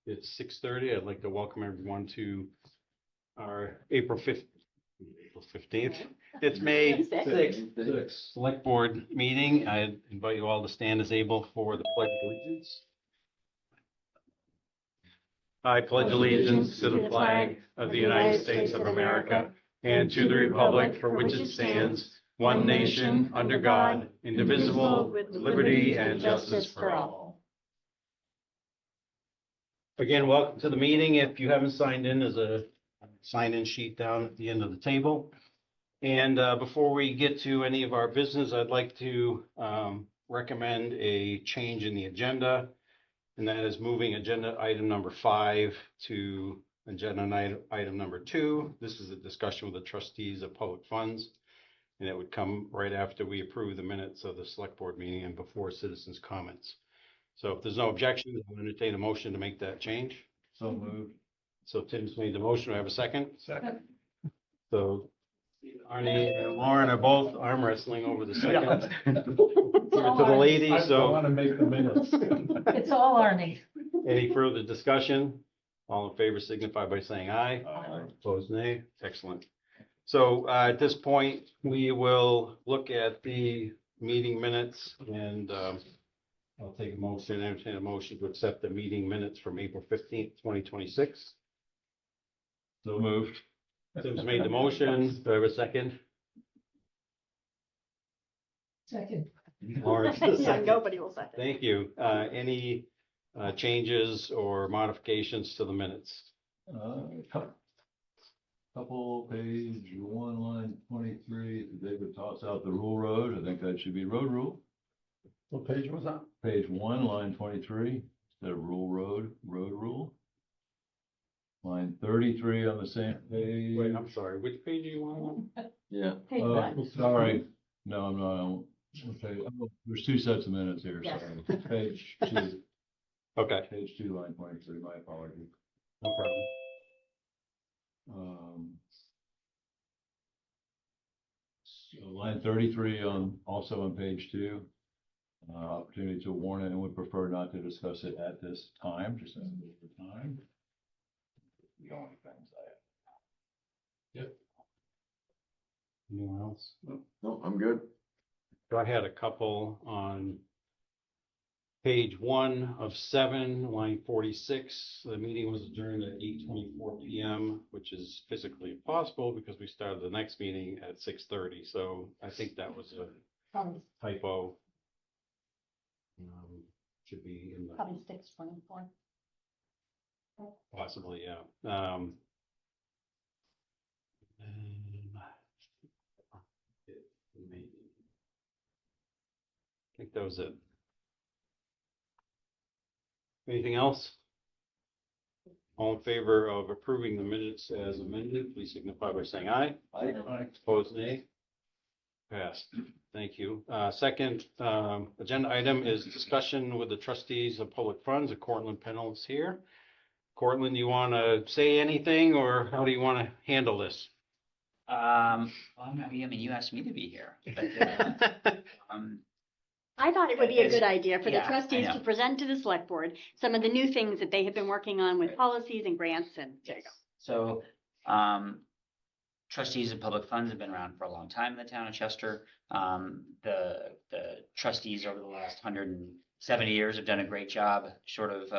It's 6:30. I'd like to welcome everyone to our April 15th. It's May 6th Select Board meeting. I invite you all to stand as able for the Pledge of Allegiance. I pledge allegiance to the flag of the United States of America and to the republic for which it stands, one nation, under God, indivisible, with liberty and justice for all. Again, welcome to the meeting. If you haven't signed in, there's a sign-in sheet down at the end of the table. And before we get to any of our business, I'd like to recommend a change in the agenda. And that is moving agenda item number 5 to agenda item number 2. This is a discussion with the trustees of public funds. And it would come right after we approve the minutes of the select board meeting and before citizens' comments. So if there's no objection, I'll entertain a motion to make that change. So moved. So Tim's made the motion. Do I have a second? Second. So Arnie and Lauren are both arm wrestling over the second. Give it to the lady, I so want to make the minutes. It's all Arnie. any further discussion? All in favor signify by saying aye. Aye. Opposed, nay. Excellent. So at this point, we will look at the meeting minutes and I'll take a motion, entertain a motion to accept the meeting minutes from April 15th, 2026. So moved. Tim's made the motion. Do I have a second? Second. Lauren's the Yeah, second. nobody will second. Thank you. Any changes or modifications to the minutes? Couple page 1, line 23, David toss out the rule road. I think that should be road rule. What page was that? Page 1, line 23, instead of rule road, road rule. Line 33 on the same page. Wait, I'm sorry. Which page do you want? Yeah. Page Oh, 1. sorry. No, I'm not. Okay, there's 2 sets of minutes here. Yes. Sorry. Page 2, Okay, page 2, line 23, my apologies. no problem. So line 33 on, also on page 2. Opportunity to warn and would prefer not to discuss it at this time, just as the time. The only things I have. Anyone else? No, I'm good. So I had a couple on page 1 of 7, line 46. The meeting was adjourned at 8:24 p.m., which is physically impossible because we started the next meeting at 6:30. So I think that was a Probably typo. Should be in the, 6:24. possibly, yeah. I think that was it. Anything else? All in favor of approving the minutes as amended, please signify by saying aye. Aye. Opposed, nay. Passed. Thank you. Second agenda item is discussion with the trustees of public funds. Cortland Pennell is here. Cortland, you want to say anything or how do you want to handle this? I mean, you asked me to be here, but, I thought it would be a good idea for the Yeah, I trustees know. to present to the select board some of the new things that they have been working on with policies and grants and there you go. so, trustees of public funds have been around for a long time in the town of Chester. The trustees over the last 170 years have done a great job, sort of,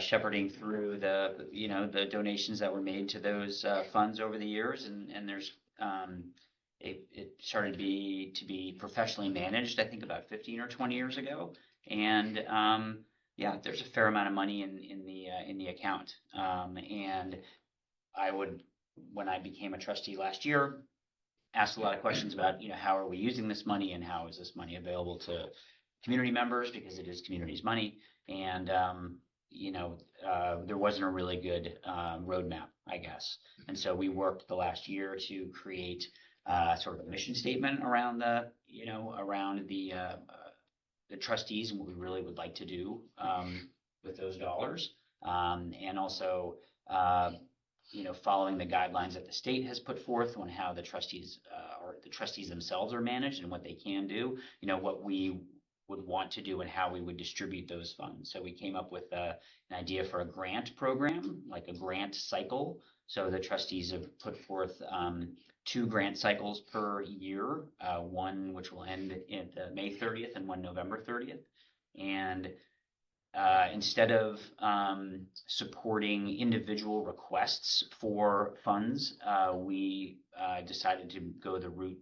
shepherding through the donations that were made to those, funds over the years, and there's, it started to be professionally managed, I think about 15 or 20 years ago. And yeah, there's a fair amount of money in the account. And I would, when I became a trustee last year, asked a lot of questions about, how are we using this money and how is this money available to community members, because it is community's money. And there wasn't a really good roadmap, I guess. And so we worked the last year to create sort of a mission statement around the trustees and what we really would like to do with those dollars. And also, following the guidelines that the state has put forth on how the trustees or the trustees themselves are managed and what they can do, what would want to do and how we would distribute those funds. So we came up with an idea for a grant program, like a grant cycle. So the trustees have put forth 2 grant cycles per year, one which will end at May 30th and one November 30th. And instead of supporting individual requests for funds, we decided to go the route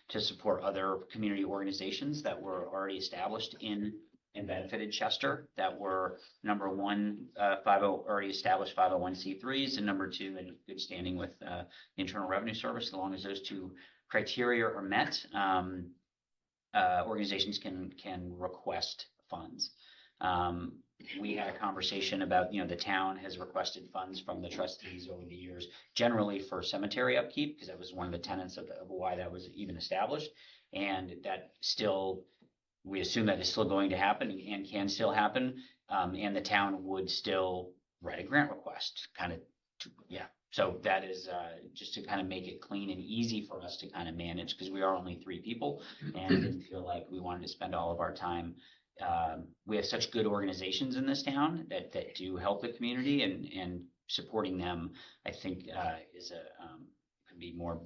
to support other community organizations that were already established in and benefited Chester, that were number one, already established 501c3s, and number 2, in good standing with the Internal Revenue Service. As long as those 2 criteria are met, organizations can request funds. We had a conversation about, the town has requested funds from the trustees over the years, generally for cemetery upkeep, because that was one of the tenets of why that was even established. And that still, we assume that is still going to happen and can still happen. And the town would still write a grant request, So that is just to kind of make it clean and easy for us to kind of manage, because we are only 3 people and didn't feel like we wanted to spend all of our time. We have such good organizations in this town that do help the community, and supporting them, I think, could be more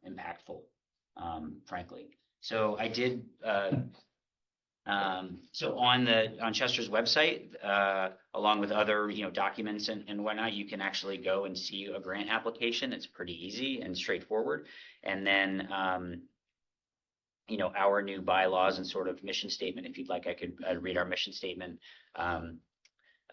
impactful, frankly. So I did. So on Chester's website, along with other documents and whatnot, you can actually go and see a grant application. It's pretty easy and straightforward, and then our new bylaws and sort of mission statement. If you'd like, I could read our mission statement.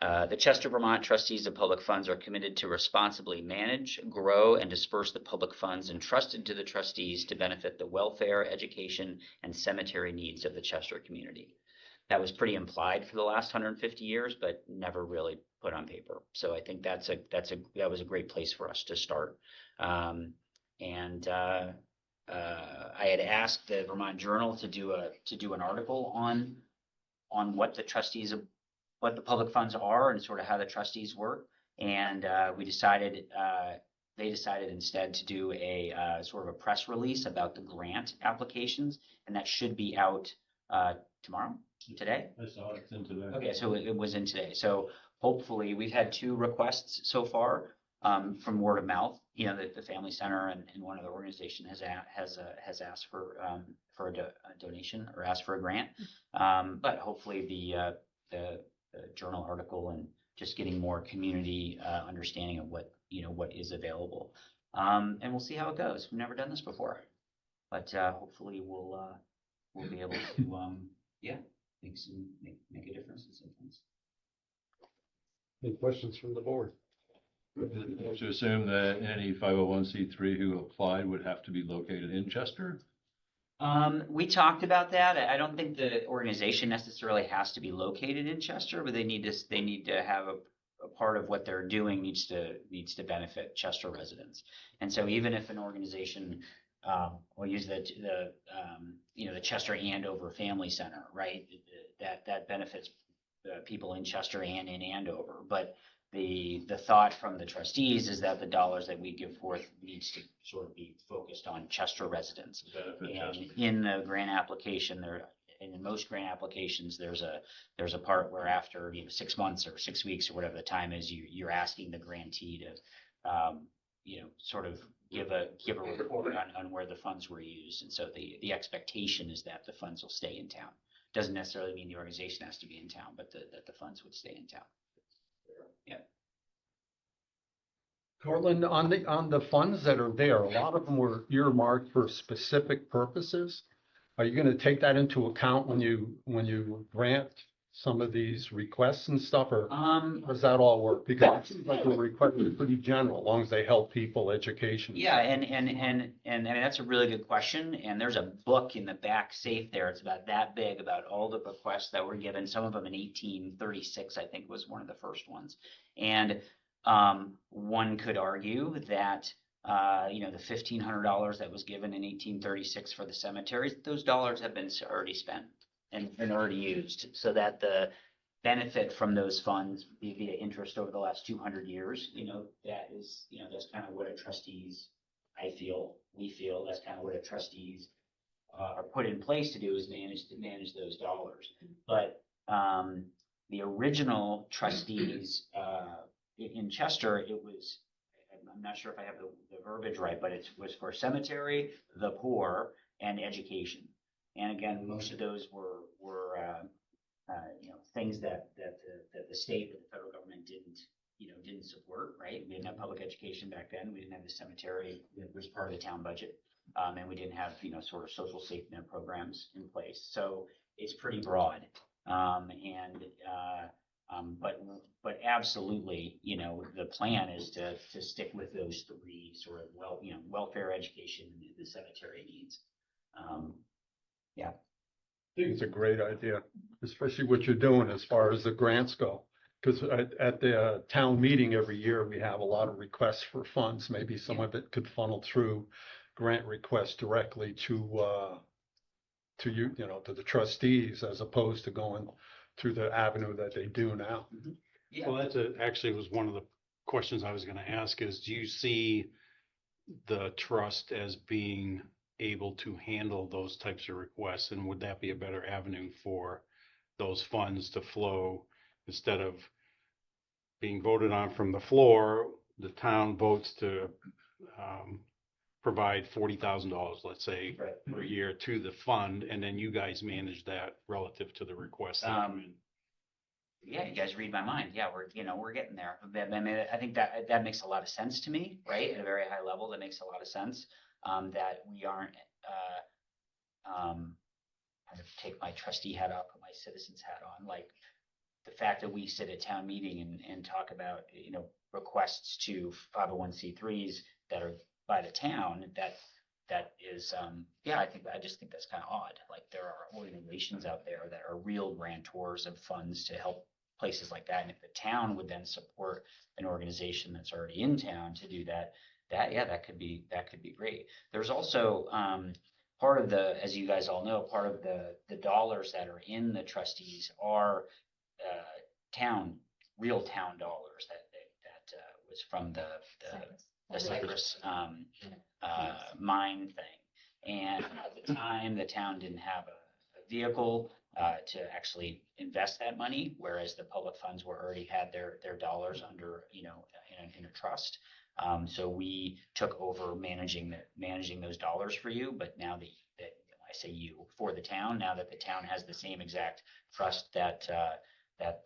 The Chester, Vermont trustees of public funds are committed to responsibly manage, grow, and disperse the public funds entrusted to the trustees to benefit the welfare, education, and cemetery needs of the Chester community. That was pretty implied for the last 150 years, but never really put on paper. So I think that was a great place for us to start. I had asked the Vermont Journal to do an article on what the public funds are and sort of how the trustees work. And they decided instead to do a sort of a press release about the grant applications, and that should be out today. I saw it's in today. Okay, so it was in today. So hopefully, we've had 2 requests so far from word of mouth. The Family Center and one other organization has asked for a donation or asked for a grant. But hopefully the journal article and just getting more community understanding of what is available. And we'll see how it goes. We've never done this before, but hopefully we'll be able to make a difference in some things. Any questions from the board? To assume that any 501c3 who applied would have to be located in Chester? We talked about that. I don't think the organization necessarily has to be located in Chester, but they need to have a part of what they're doing needs to benefit Chester residents. And so even if an organization, we'll use the Chester Andover Family Center, right? That benefits people in Chester and in Andover, but the thought from the trustees is that the dollars that we give forth needs to sort of be focused on Chester residents. And in the grant application, and in most grant applications, there's a part where after 6 months or 6 weeks or whatever the time is, you're asking the grantee to sort of give a report on where the funds were used. And so the expectation is that the funds will stay in town. Doesn't necessarily mean the organization has to be in town, but that the funds would stay in town. Yeah. Cortland, on the funds that are there, a lot of them were earmarked for specific purposes. Are you going to take that into account when you grant some of these requests and stuff, or does that all work? Because it seems like the request is pretty general, as long as they help people, education. Yeah, and I mean, that's a really good question. And there's a book in the back safe there. It's about that big, about all the requests that were given. Some of them in 1836, I think, was one of the first ones. And one could argue that the $1,500 that was given in 1836 for the cemeteries, those dollars have been already spent and already used, so that the benefit from those funds via interest over the last 200 years, that is, that's kind of what we feel that's kind of what a trustees are put in place to do is manage those dollars. But, the original trustees, in Chester, it was, I'm not sure if I have the verbiage right, but it was for cemetery, the poor, and education. And again, most of those were things that the state or the federal government didn't support, right? We didn't have public education back then. We didn't have the cemetery, it was part of the town budget. And we didn't have, sort of social safety net programs in place. So it's pretty broad. But absolutely, the plan is to stick with those three sort of welfare, education, and the cemetery needs. I think it's a great idea, especially what you're doing as far as the grants go. Because at the town meeting every year, we have a lot of requests for funds. Maybe some of it could funnel through grant requests directly to you, to the trustees, as opposed to going through the avenue that they do now. Yeah. Well, actually was one of the questions I was gonna ask is, do you see the trust as being able to handle those types of requests? And would that be a better avenue for those funds to flow instead of being voted on from the floor? The town votes to provide $40,000, let's say, Right. per year to the fund, and then you guys manage that relative to the request that come in. Yeah, you guys read my mind. Yeah, we're getting there. I mean, I think that makes a lot of sense to me, right? At a very high level, that makes a lot of sense. That we aren't, kind of take my trustee hat off, put my citizens hat on, like the fact that we sit at town meeting and talk about, requests to 501c3s that are by the town, that is, I just think that's kind of odd. Like, there are organizations out there that are real grantors of funds to help places like that. And if the town would then support an organization that's already in town to do that, that could be great. There's also, part of as you guys all know, part of the dollars that are in the trustees are, real town dollars that was from the Cypress mine thing. And at the time, the town didn't have a vehicle to actually invest that money, whereas the public funds already had their dollars under, in a trust. So we took over managing those dollars for you. But now that I say you, for the town, now that the town has the same exact trust that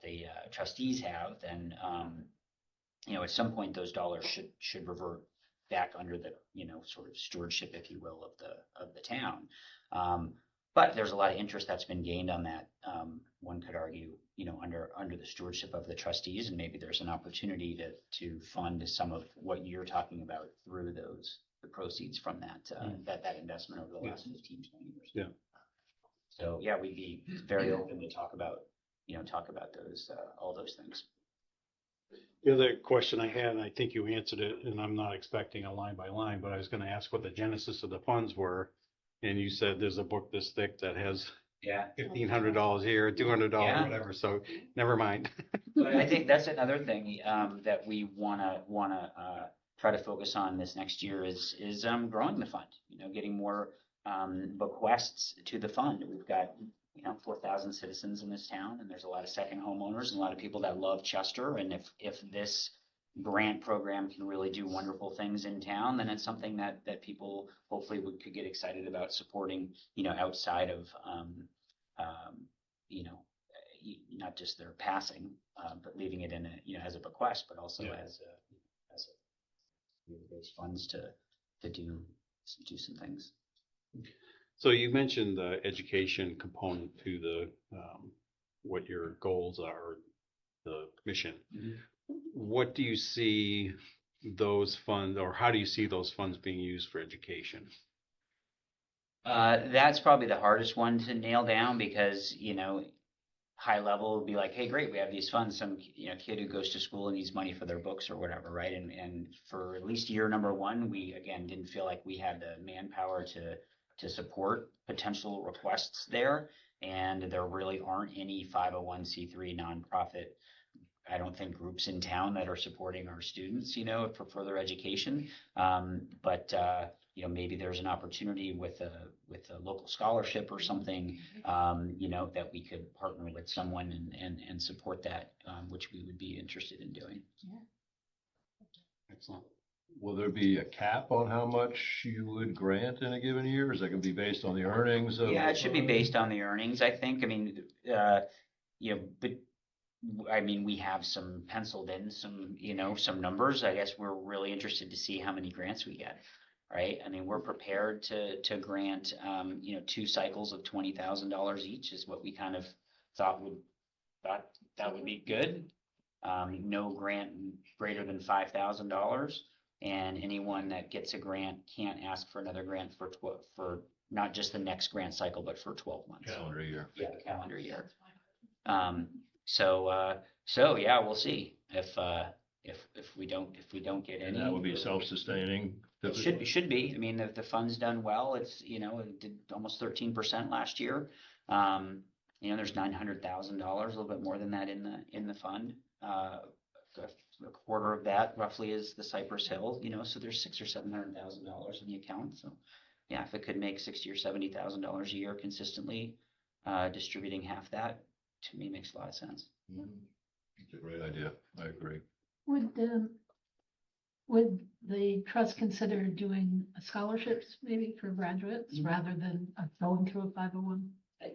the trustees have, then at some point those dollars should revert back under the sort of stewardship, if you will, of the town. But there's a lot of interest that's been gained on that. One could argue, under the stewardship of the trustees, and maybe there's an opportunity to fund some of what you're talking about through the proceeds from that investment over the last 15, 20 years. Yeah. So yeah, we'd be very open to talk about those, all those things. The other question I had, and I think you answered it, and I'm not expecting a line by line, but I was gonna ask what the genesis of the funds were. And you said there's a book this thick that has Yeah. $1,500 here, $200, Yeah. whatever, so never mind. But I think that's another thing, that we wanna try to focus on this next year is growing the fund, getting more, bequests to the fund. We've got, 4,000 citizens in this town, and there's a lot of second homeowners and a lot of people that love Chester. And if this grant program can really do wonderful things in town, then it's something that people hopefully could get excited about supporting, outside of, not just their passing, but leaving it in as a bequest, but also Yeah. as those funds to do some things. So you mentioned the education component to the, what your goals are, the mission. Mhm. What do you see those funds, or how do you see those funds being used for education? That's probably the hardest one to nail down because, high level would be like, hey, great, we have these funds. Some, kid who goes to school and needs money for their books or whatever, right? And for at least year number one, we, again, didn't feel like we had the manpower to support potential requests there. And there really aren't any 501c3 nonprofit I don't think groups in town that are supporting our students, for further education. But maybe there's an opportunity with a local scholarship or something, that we could partner with someone and support that, which we would be interested in doing. Excellent. Will there be a cap on how much you would grant in a given year? Is that gonna be based on the earnings of? Yeah, it should be based on the earnings, I think. I mean, but we have some penciled in some numbers. I guess we're really interested to see how many grants we get, right? I mean, we're prepared to grant, 2 cycles of $20,000 each is what we kind of thought that would be good. No grant greater than $5,000. And anyone that gets a grant can't ask for another grant for not just the next grant cycle, but for 12 months. Calendar year. Yeah, calendar year. So yeah, we'll see if we don't get any. And that would be self-sustaining. It should be. I mean, if the fund's done well, it did almost 13% last year. There's $900,000, a little bit more than that in the fund. A quarter of that roughly is the Cypress Hill, so there's $600,000 or $700,000 in the account. So yeah, if it could make $60,000 or $70,000 a year consistently, distributing half that, to me, makes a lot of sense. It's a great idea. I agree. Would the trust consider doing scholarships maybe for graduates rather than going through a 501?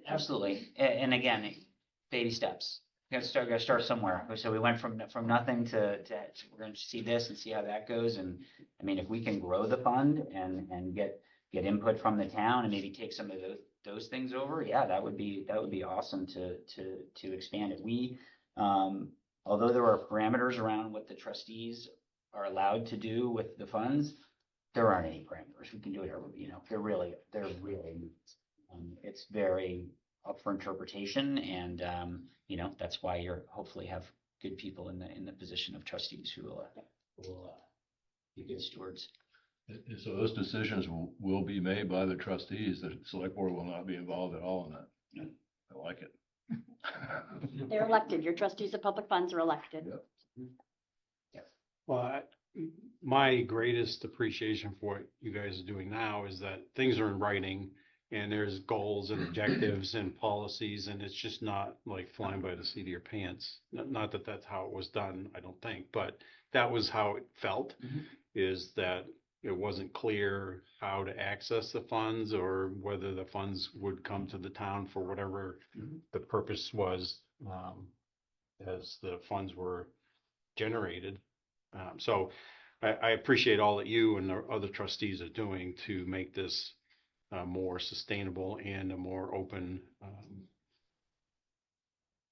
Absolutely. And again, baby steps. Gotta start somewhere. So we went from nothing to we're going to see this and see how that goes. And I mean, if we can grow the fund and get input from the town and maybe take some of those things over, yeah, that would be awesome to expand it. We, although there are parameters around what the trustees are allowed to do with the funds, there aren't any parameters. We can do whatever, they're really, it's very up for interpretation, and that's why you're hopefully have good people in the position of trustees who will be good stewards. And so those decisions will be made by the trustees. The select board will not be involved at all in that. Yeah. I like it. They're elected. Your trustees of public funds are elected. Well, my greatest appreciation for what you guys are doing now is that things are in writing and there's goals and objectives and policies, and it's just not like flying by the seat of your pants. Not that that's how it was done, I don't think, but that was how it felt, is that it wasn't clear how to access the funds or whether the funds would come to the town for whatever the purpose was, as the funds were generated. So I appreciate all that you and the other trustees are doing to make this more sustainable and a more open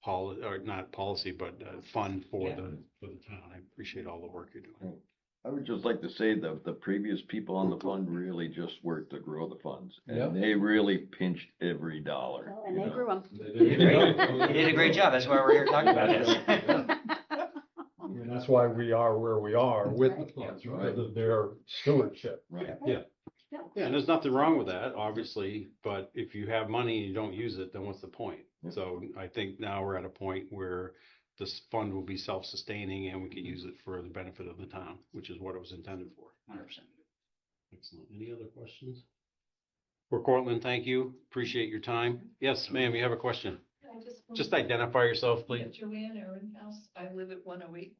not policy, but fund for the town. I appreciate all the work you're doing. I would just like to say that the previous people on the fund really just worked to grow the funds. Yep. And they really pinched every dollar. Well, and they grew them. You did a great job. That's why we're here talking about this. And that's why we are where we are with the Right. funds, That's right. because of their stewardship. Right. Yeah, and there's nothing wrong with that, obviously, but if you have money and you don't use it, then what's the point? Yeah. So I think now we're at a point where this fund will be self-sustaining and we can use it for the benefit of the town, which is what it was intended for. 100%. Excellent. Any other questions? For Cortland, thank you. Appreciate your time. Yes, ma'am, you have a question. Just identify yourself, please. Joanne Ehrenhaus. I live at 108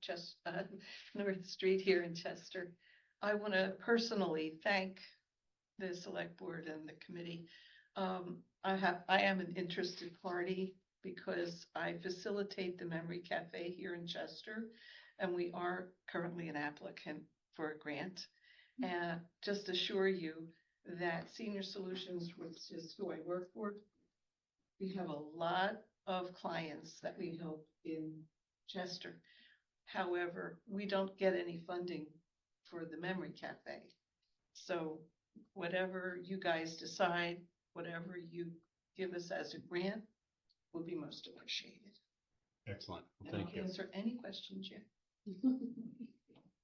North Street here in Chester. I want to personally thank the select board and the committee. I am an interested party because I facilitate the Memory Cafe here in Chester, and we are currently an applicant for a grant. And just assure you that Senior Solutions, which is who I work for, we have a lot of clients that we help in Chester. However, we don't get any funding for the Memory Cafe. So whatever you guys decide, whatever you give us as a grant, will be most appreciated. Excellent. And Thank I'll you. answer any questions you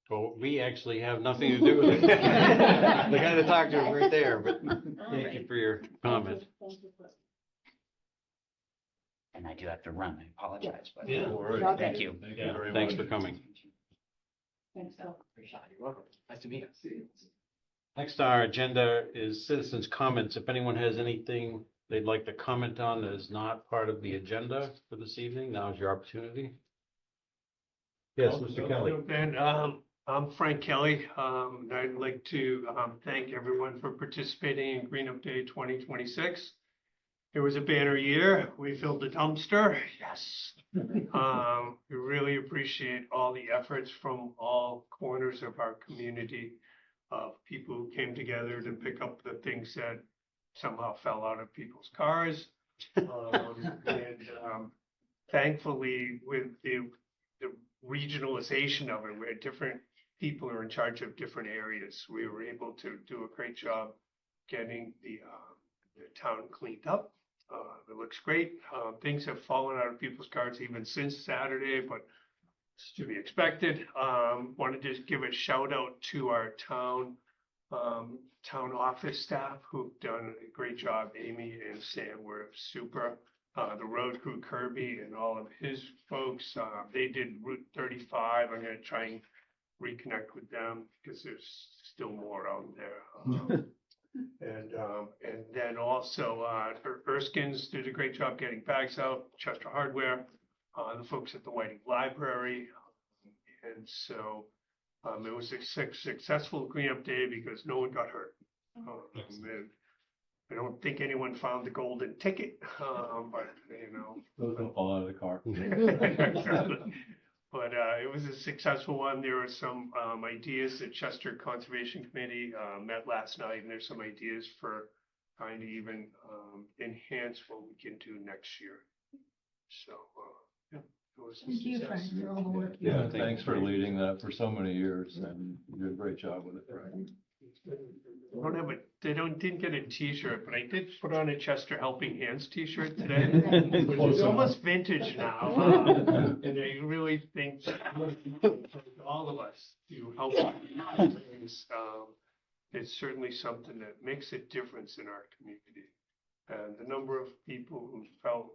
Well, we actually have nothing to do with it. The guy to talk to is right there, but thank you for your comment. And I do have to run, I apologize, but Yeah. No worries. Okay. thank you. Thank you Yeah, very thanks much. for coming. Thanks, Phil. Nice to meet you. Next on our agenda is citizens' comments. If anyone has anything they'd like to comment on that is not part of the agenda for this evening, now is your opportunity. Yes, Mr. Kelly. Ben, I'm Frank Kelly. And I'd like to thank everyone for participating in Green Up Day 2026. It was a banner year. We filled the dumpster. Yes. We really appreciate all the efforts from all corners of our community of people who came together to pick up the things that somehow fell out of people's cars. Thankfully, with the regionalization of it, where different people are in charge of different areas, we were able to do a great job getting the town cleaned up. It looks great. Things have fallen out of people's cars even since Saturday, but it's to be expected. Wanted to give a shout out to our town office staff who've done a great job. Amy and Sam were super. The road crew, Kirby and all of his folks, they did Route 35. I'm gonna try and reconnect with them because there's still more out there. And then also, Erskine's did a great job getting bags out, Chester Hardware, the folks at the Whiting Library. And so, it was a successful cleanup day because no one got hurt. And I don't think anyone found the golden ticket, but you know. Those don't fall out of the car. But it was a successful one. There were some ideas that Chester Conservation Committee met last night, and there's some ideas for trying to even enhance what we can do next year. So, yeah, it was a Thank you, Frank, success. for all the work. you Yeah, did. thanks for leading that for so many years, and you did a great job with it. Didn't get a T-shirt, but I did put on a Chester Helping Hands T-shirt today. It's almost vintage now, and I really think all of us to help. Things, it's certainly something that makes a difference in our community, and the number of people who felt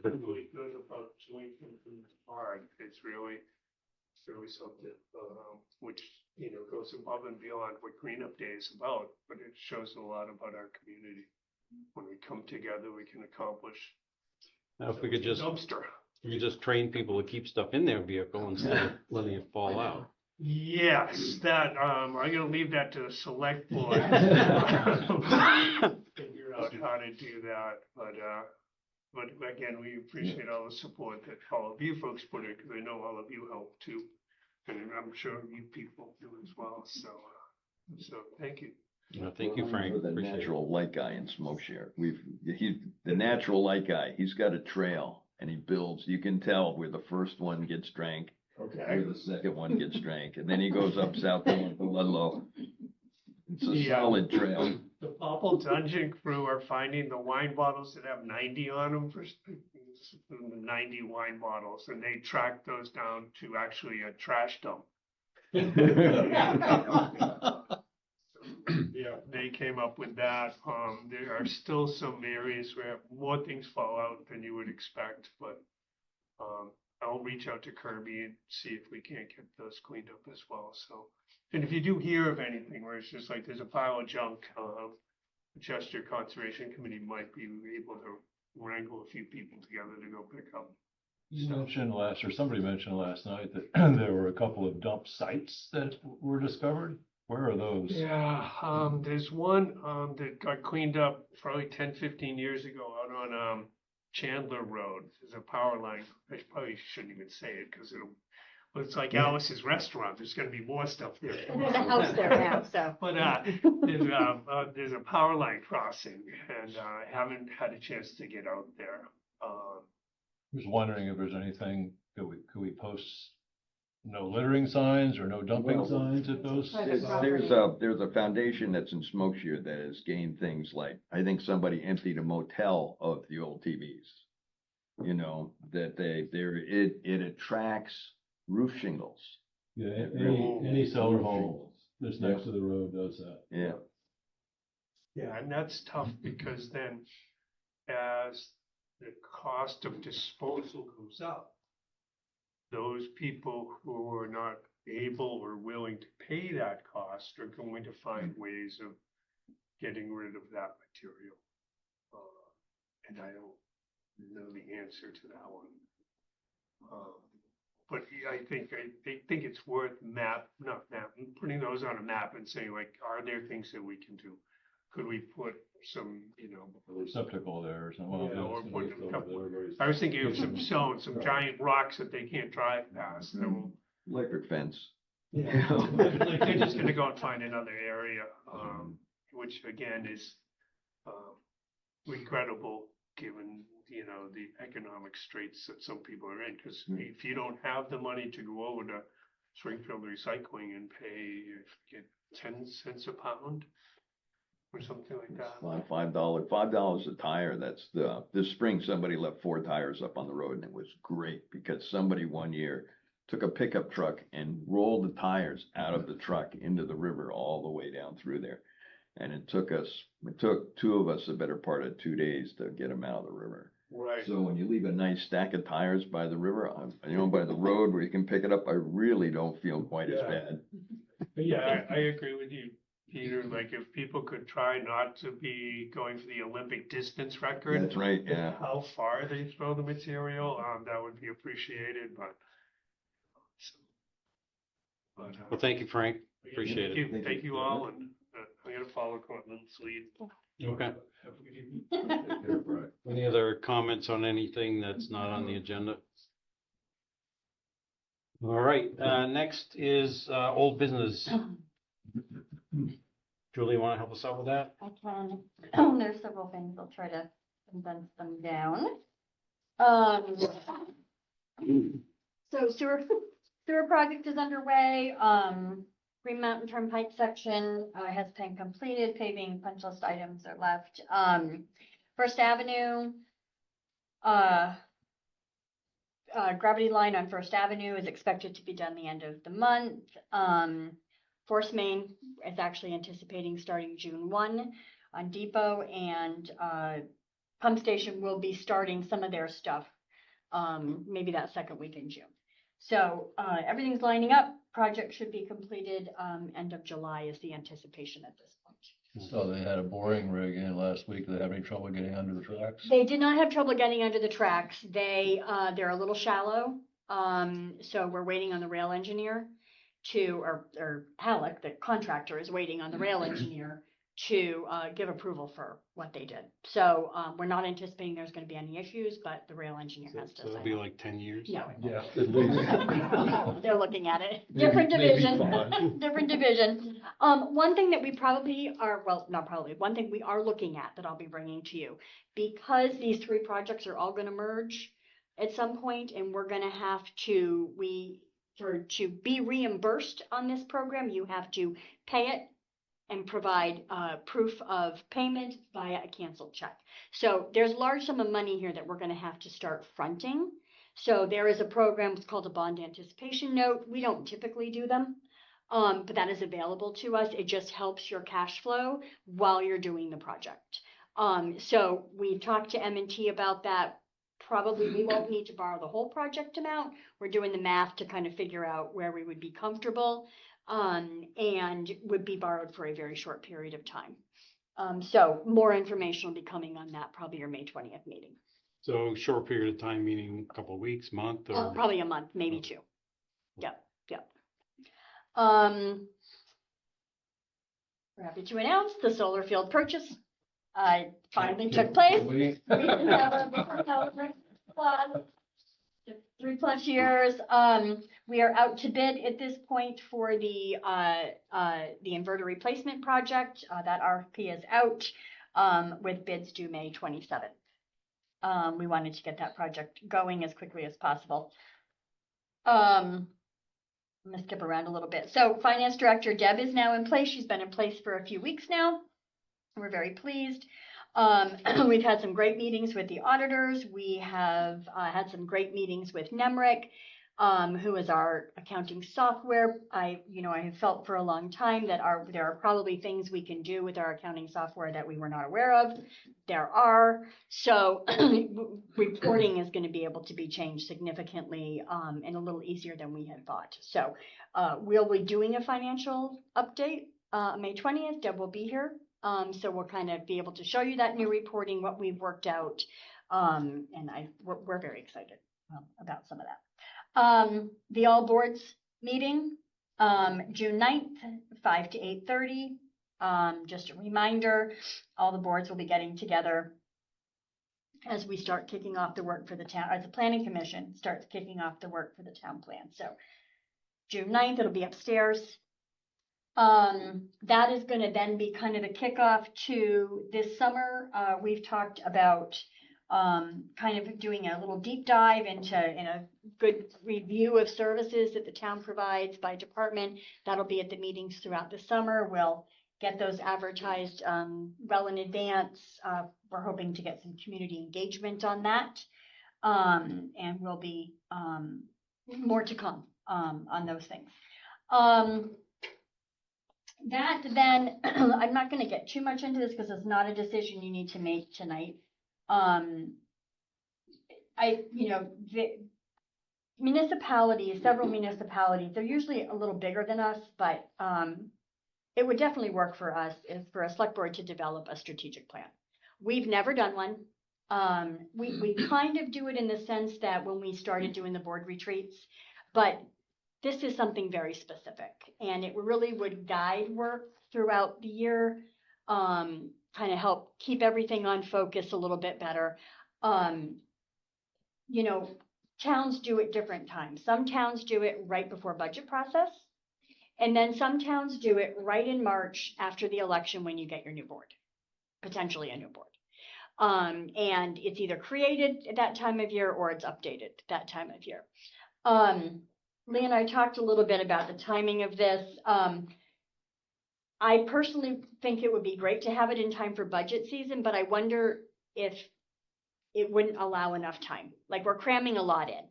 really good about doing something hard, it's really something, which, you know, goes above and beyond what Green Up Day is about, but it shows a lot about our community. When we come together, we can accomplish. Now, if we could just, Dumpster. we could just train people to keep stuff in their vehicle instead of letting it fall out. Yes, that, I'm gonna leave that to the select board. Figure out how to do that, but again, we appreciate all the support that all of you folks put in, because I know all of you help too. And I'm sure you people do as well, so thank you. Thank you, Frank. We're the Appreciate it. natural light guy in Smoshare. He's the natural light guy. He's got a trail and he builds. You can tell where the first one gets drank, where the second one gets drank, and then he goes up south to Ludlow. It's a Yeah. solid trail. The Popple Dungeon crew are finding the wine bottles that have 90 on them for 90 wine bottles, and they track those down to actually a trash dump. Yeah, they came up with that. There are still some areas where more things fall out than you would expect, but I'll reach out to Kirby and see if we can't get those cleaned up as well. So, and if you do hear of anything where it's just like there's a pile of junk, the Chester Conservation Committee might be able to wrangle a few people together to go pick up. You mentioned somebody mentioned last night that there were a couple of dump sites that were discovered. Where are those? Yeah, there's one that got cleaned up probably 10, 15 years ago out on Chandler Road. There's a power line. I probably shouldn't even say it because it's like Alice's restaurant. There's gonna be more stuff there. And there's a house there now, so. But there's a power line crossing, and I haven't had a chance to get out there. I was wondering if there's anything, could we post no littering signs or no dumping Well, signs at those? Private There's a foundation that's in Smoshare that has gained things like, I think somebody emptied a motel of the old TVs. You know, that it attracts roof shingles. Yeah, really- any cellar home that's next to the road does that. Yeah. Yeah, and that's tough because then as the cost of disposal goes up, those people who are not able or willing to pay that cost are going to find ways of getting rid of that material. And I don't know the answer to that one. But yeah, I think it's worth putting those on a map and saying like, are there things that we can do? Could we put some, Receptacle there or something. Yeah, or put a couple- I was thinking of some stones, some giant rocks that they can't drive past. That will, Electric fence. like they're just gonna go and find another area, which again is regrettable given, the economic straits that some people are in. Because if you don't have the money to go over to Springfield Recycling and pay, get 10 cents a pound or something like that. $5 a tire. That's this spring, somebody left 4 tires up on the road and it was great because somebody one year took a pickup truck and rolled the tires out of the truck into the river all the way down through there. And it took 2 of us the better part of 2 days to get them out of the river. Right. So when you leave a nice stack of tires by the river, by the road where you can pick it up, I really don't feel quite as bad. Yeah, I agree with you, Peter. Like if people could try not to be going for the Olympic distance record. That's right, yeah. How far they throw the material, that would be appreciated, but. Well, thank you, Frank. Appreciate it. Thank you all, and I'm gonna follow Cortland's lead. Okay. Have a good evening. Any other comments on anything that's not on the agenda? All right, next is old business. Julie, want to help us out with that? I can. There's several things. I'll try to condense them down. So sewer project is underway. Green Mountain Turnpike section has been completed. Paving punch list items are left. First Avenue, gravity line on First Avenue is expected to be done the end of the month. Force main is actually anticipating starting June 1 on Depot, and pump station will be starting some of their stuff maybe that second week in June. So everything's lining up. Project should be completed end of July is the anticipation at this point. So they had a boring rig in last week. They have any trouble getting under the tracks? They did not have trouble getting under the tracks. They're a little shallow. So we're waiting on the rail engineer or Halleck, the contractor, is waiting on the rail engineer to give approval for what they did. So we're not anticipating there's going to be any issues, but the rail engineer has to So it'll sign be off. like 10 years? No. Yeah, at least. They're looking at it. Maybe- Different maybe division, 5. different division. One thing that we probably are, well, not probably, one thing we are looking at that I'll be bringing to you, because these 3 projects are all going to merge at some point, and we're going to have to, to be reimbursed on this program, you have to pay it and provide proof of payment via a canceled check. So there's a large sum of money here that we're going to have to start fronting. So there is a program, it's called a bond anticipation note. We don't typically do them, but that is available to us. It just helps your cash flow while you're doing the project. So we talked to M&T about that. Probably we won't need to borrow the whole project amount. We're doing the math to kind of figure out where we would be comfortable. And would be borrowed for a very short period of time. So more information will be coming on that, probably your May 20th meeting. So short period of time, meaning a couple of weeks, month, or? Probably a month, maybe 2. Yep. We're happy to announce the solar field purchase finally took place. We didn't have a 3+ years. We are out to bid at this point for the inverter replacement project. That RFP is out with bids due May 27th. We wanted to get that project going as quickly as possible. I'm gonna skip around a little bit. So Finance Director Deb is now in place. She's been in place for a few weeks now. We're very pleased. We've had some great meetings with the auditors. We have had some great meetings with NEMRIC. who is our accounting software. I have felt for a long time that there are probably things we can do with our accounting software that we were not aware of. There are. So reporting is going to be able to be changed significantly, and a little easier than we had thought. So we'll be doing a financial update, May 20th. Deb will be here. So we'll kind of be able to show you that new reporting, what we've worked out. And we're very excited about some of that. The all boards meeting, June 9th, 5 to 8:30. Just a reminder, all the boards will be getting together as we start kicking off the work for the town, as the planning commission starts kicking off the work for the town plan. So June 9th, it'll be upstairs. That is going to then be kind of the kickoff to this summer. We've talked about kind of doing a little deep dive in a good review of services that the town provides by department. That'll be at the meetings throughout the summer. We'll get those advertised well in advance. We're hoping to get some community engagement on that. And will be more to come on those things. That then, I'm not going to get too much into this because it's not a decision you need to make tonight. The municipalities, several municipalities, they're usually a little bigger than us, but it would definitely work for us is for a select board to develop a strategic plan. We've never done one. We kind of do it in the sense that when we started doing the board retreats, but this is something very specific, and it really would guide work throughout the year, kind of help keep everything on focus a little bit better. Towns do it different times. Some towns do it right before budget process, and then some towns do it right in March after the election when you get your new board, potentially a new board. And it's either created at that time of year or it's updated that time of year. Lee and I talked a little bit about the timing of this. I personally think it would be great to have it in time for budget season, but I wonder if it wouldn't allow enough time. Like, we're cramming a lot in.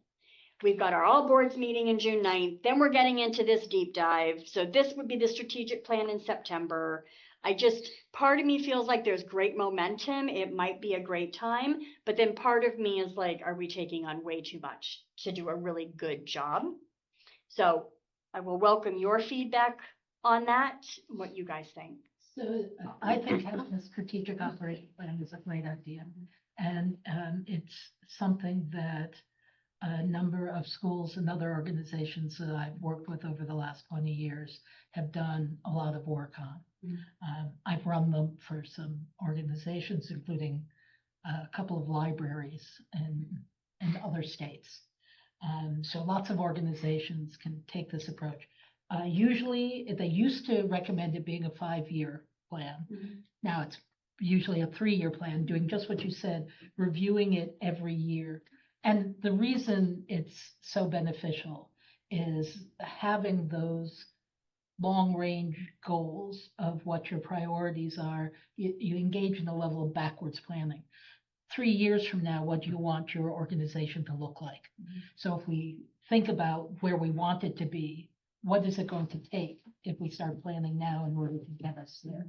We've got our all boards meeting in June 9th, then we're getting into this deep dive. So this would be the strategic plan in September. Part of me feels like there's great momentum. It might be a great time, but then part of me is like, are we taking on way too much to do a really good job? So I will welcome your feedback on that, what you guys think. So I think having a strategic operating plan is a great idea. And it's something that a number of schools and other organizations that I've worked with over the last 20 years have done a lot of work on. I've run them for some organizations, including a couple of libraries in other states. So lots of organizations can take this approach. Usually, they used to recommend it being a 5-year plan. Now it's usually a 3-year plan, doing just what you said, reviewing it every year. And the reason it's so beneficial is having those long-range goals of what your priorities are. You engage in a level of backwards planning. 3 years from now, what do you want your organization to look like? So if we think about where we want it to be, what is it going to take if we start planning now in order to get us there?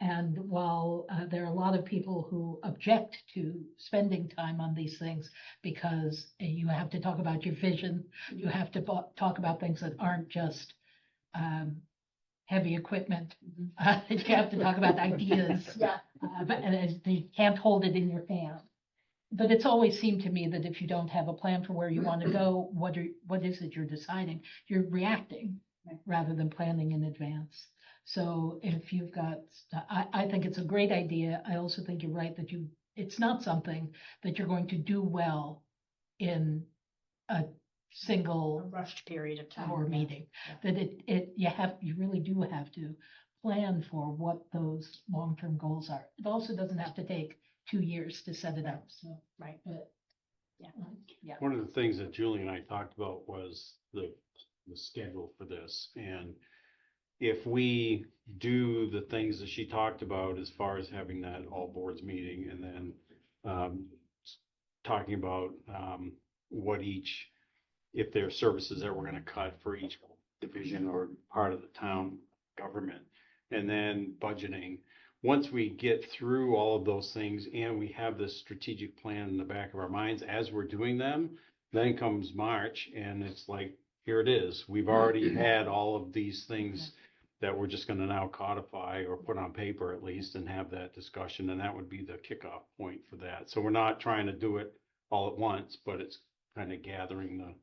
And while there are a lot of people who object to spending time on these things because you have to talk about your vision, you have to talk about things that aren't just heavy equipment, you have to talk about ideas, and you can't hold it in your hand. But it's always seemed to me that if you don't have a plan for where you want to go, what is it you're deciding? You're reacting rather than planning in advance. So if you've got, I think it's a great idea. I also think you're right that it's not something that you're going to do well in a single Rushed period of time. hour meeting. That you really do have to plan for what those long-term goals are. It also doesn't have to take 2 years to set it up. So, Right. But, Yeah. One of the things that Julie and I talked about was the schedule for this. And if we do the things that she talked about as far as having that all boards meeting and then talking about what each if there are services that we're gonna cut for each division or part of the town government. And then budgeting. Once we get through all of those things and we have this strategic plan in the back of our minds as we're doing them, then comes March and it's like, here it is. We've already had all of these things that we're just gonna now codify or put on paper at least and have that discussion, and that would be the kickoff point for that. So we're not trying to do it all at once, but it's kind of gathering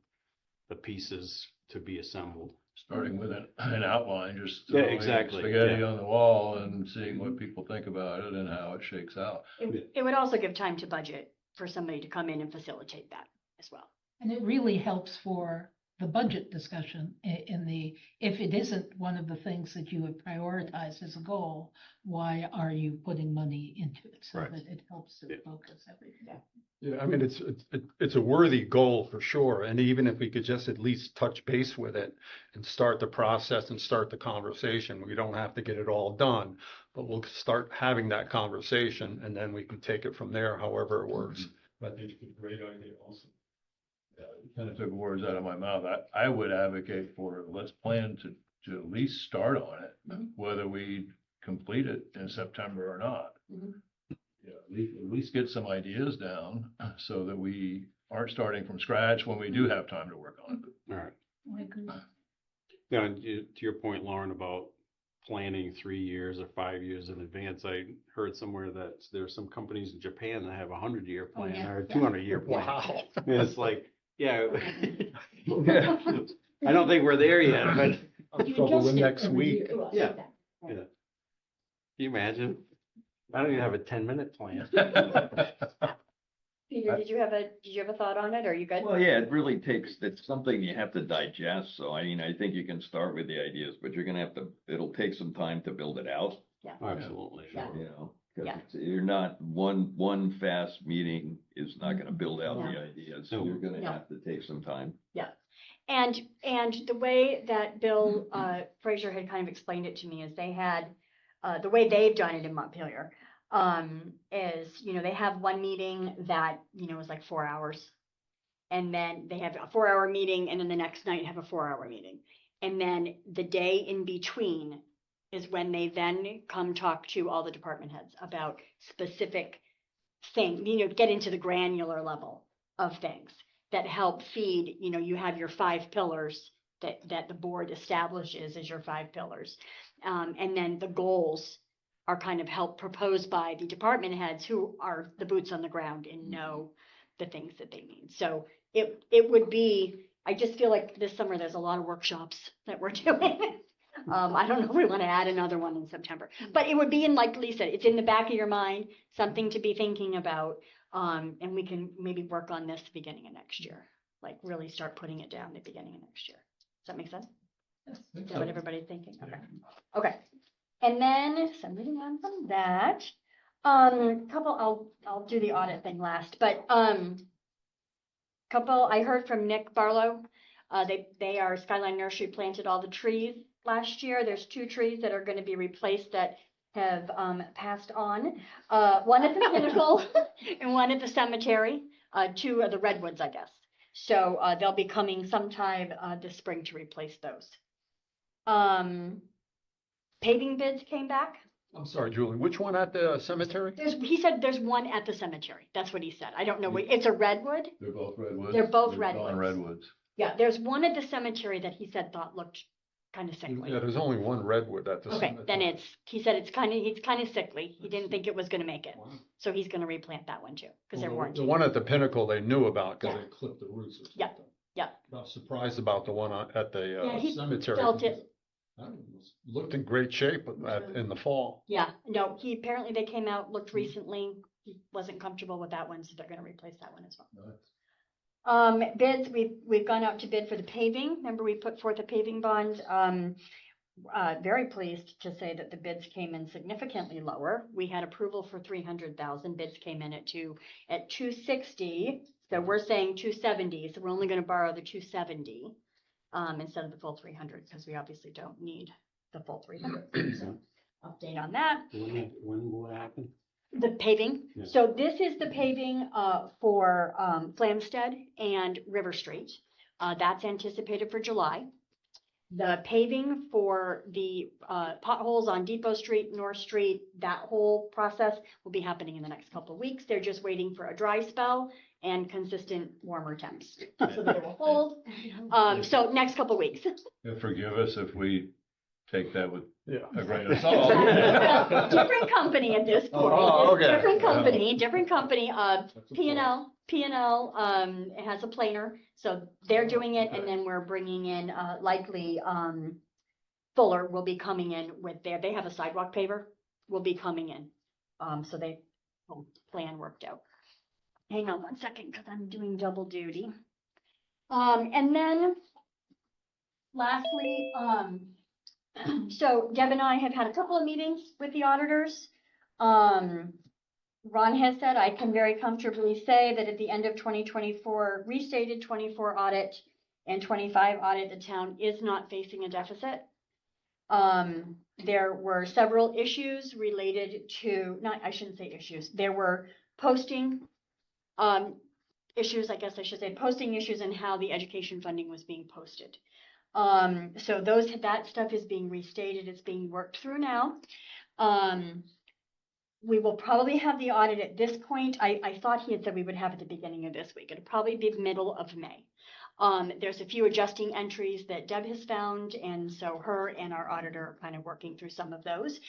the pieces to be assembled. Starting with an outline, just Yeah, throwing exactly, spaghetti yeah. on the wall and seeing what people think about it and how it shakes out. It would also give time to budget for somebody to come in and facilitate that as well. And it really helps for the budget discussion in the, if it isn't one of the things that you would prioritize as a goal, why are you putting money into it? So Right. that it helps to Yeah. focus everything. Yeah, I mean, it's a worthy goal for sure, and even if we could just at least touch base with it and start the process and start the conversation, we don't have to get it all done, but we'll start having that conversation, and then we can take it from there, however it works. But it's a great idea also. Kind of took words out of my mouth. I would advocate for, let's plan to at least start on it, whether we complete it in September or not. Mhm. Yeah, at least get some ideas down so that we aren't starting from scratch when we do have time to work on it. All right. I agree. Yeah, and to your point, Lauren, about planning 3 years or 5 years in advance, I heard somewhere that there's some companies in Japan that have a 100-year Oh, plan yeah. or a 200-year plan. Wow. And it's like, yeah. I don't think we're there yet, but I'm trouble with next week. Yeah. can you imagine? I don't even have a 10-minute plan. Peter, did you have a thought on it? Or are you good? Well, yeah, it really takes, it's something you have to digest. So I mean, I think you can start with the ideas, but you're gonna have to, it'll take some time to build it out, Absolutely. Yeah. you know? 'Cause Yeah. you're not, one fast meeting is not gonna build out the No. ideas. No. So you're gonna No. have to take some time. And the way that Bill Fraser had kind of explained it to me is they had, the way they've done it in Montpelier, is, they have one meeting that, is like 4 hours. And then they have a 4-hour meeting, and then the next night have a 4-hour meeting. And then the day in between is when they then come talk to all the department heads about specific things, get into the granular level of things that help feed, you have your 5 pillars that the board establishes as your 5 pillars. And then the goals are kind of helped proposed by the department heads who are the boots on the ground and know the things that they need. So it would be, I just feel like this summer, there's a lot of workshops that we're doing. I don't know if we want to add another one in September, but it would be in, like Lisa, it's in the back of your mind, something to be thinking about. And we can maybe work on this the beginning of next year, like really start putting it down the beginning of next year. Does that make sense? Is that what everybody's thinking? Okay. Okay. And then, so moving on from that, I'll do the audit thing last, but, I heard from Nick Barlow. They are Skyline Nursery planted all the trees last year. There's 2 trees that are going to be replaced that have passed on. One at the Pinnacle and one at the cemetery. 2 of the redwoods, I guess. So they'll be coming sometime this spring to replace those. Paving bids came back. I'm sorry, Julie, which one at the cemetery? He said there's one at the cemetery. That's what he said. I don't know. It's a redwood. They're both redwoods. They're both Dawn redwoods. redwoods. Yeah, there's one at the cemetery that he said thought looked kind of sickly. Yeah, there's only one redwood at the Okay, cemetery. then he said it's kind of sickly. He didn't think it was gonna make it. Wow. So he's gonna replant that one too, because they're Well, warranted. The one at the Pinnacle they knew about because Yeah. they clipped the roots or Yeah, something. yeah. I was surprised about the one at the Yeah, he cemetery. felt it. I don't know, it looked in great shape in the fall. Yeah, no, apparently they came out, looked recently. He wasn't comfortable with that one, so they're gonna replace that one as well. Bids, we've gone out to bid for the paving. Remember, we put forth a paving bond. Very pleased to say that the bids came in significantly lower. We had approval for 300,000. Bids came in at 260. So we're saying 270. So we're only going to borrow the 270 instead of the full 300 because we obviously don't need the full 300. So update on that. When will it happen? The paving. Yeah. So this is the paving for Flamstead and River Street. That's anticipated for July. The paving for the potholes on Depot Street, North Street, that whole process will be happening in the next couple of weeks. They're just waiting for a dry spell and consistent warmer temps. So they will hold. So next couple of weeks. Yeah, forgive us if we take that with Yeah. a grain of salt. Different company at this point. Oh, okay. Different company, P&L, it has a planer, so they're doing it, and then we're bringing in, likely, Fuller will be coming in with they have a sidewalk paver, will be coming in. So they, plan worked out. Hang on one second, because I'm doing double duty. And then lastly, so Deb and I have had a couple of meetings with the auditors. Ron has said, I can very comfortably say that at the end of 2024, restated 24 audit and 25 audit, the town is not facing a deficit. There were several issues related to, I shouldn't say issues. There were posting issues, I guess I should say, posting issues and how the education funding was being posted. So that stuff is being restated, it's being worked through now. We will probably have the audit at this point. I thought he had said we would have it at the beginning of this week. It'll probably be the middle of May. There's a few adjusting entries that Deb has found, and so her and our auditor are kind of working through some of those,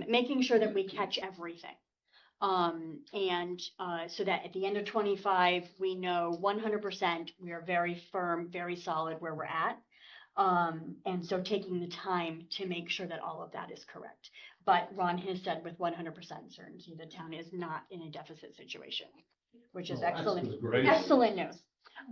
making sure that we catch everything. So that at the end of 25, we know 100% we are very firm, very solid where we're at. And so taking the time to make sure that all of that is correct. But Ron has said with 100% certainty, the town is not in a deficit situation, which is excellent, great. excellent news.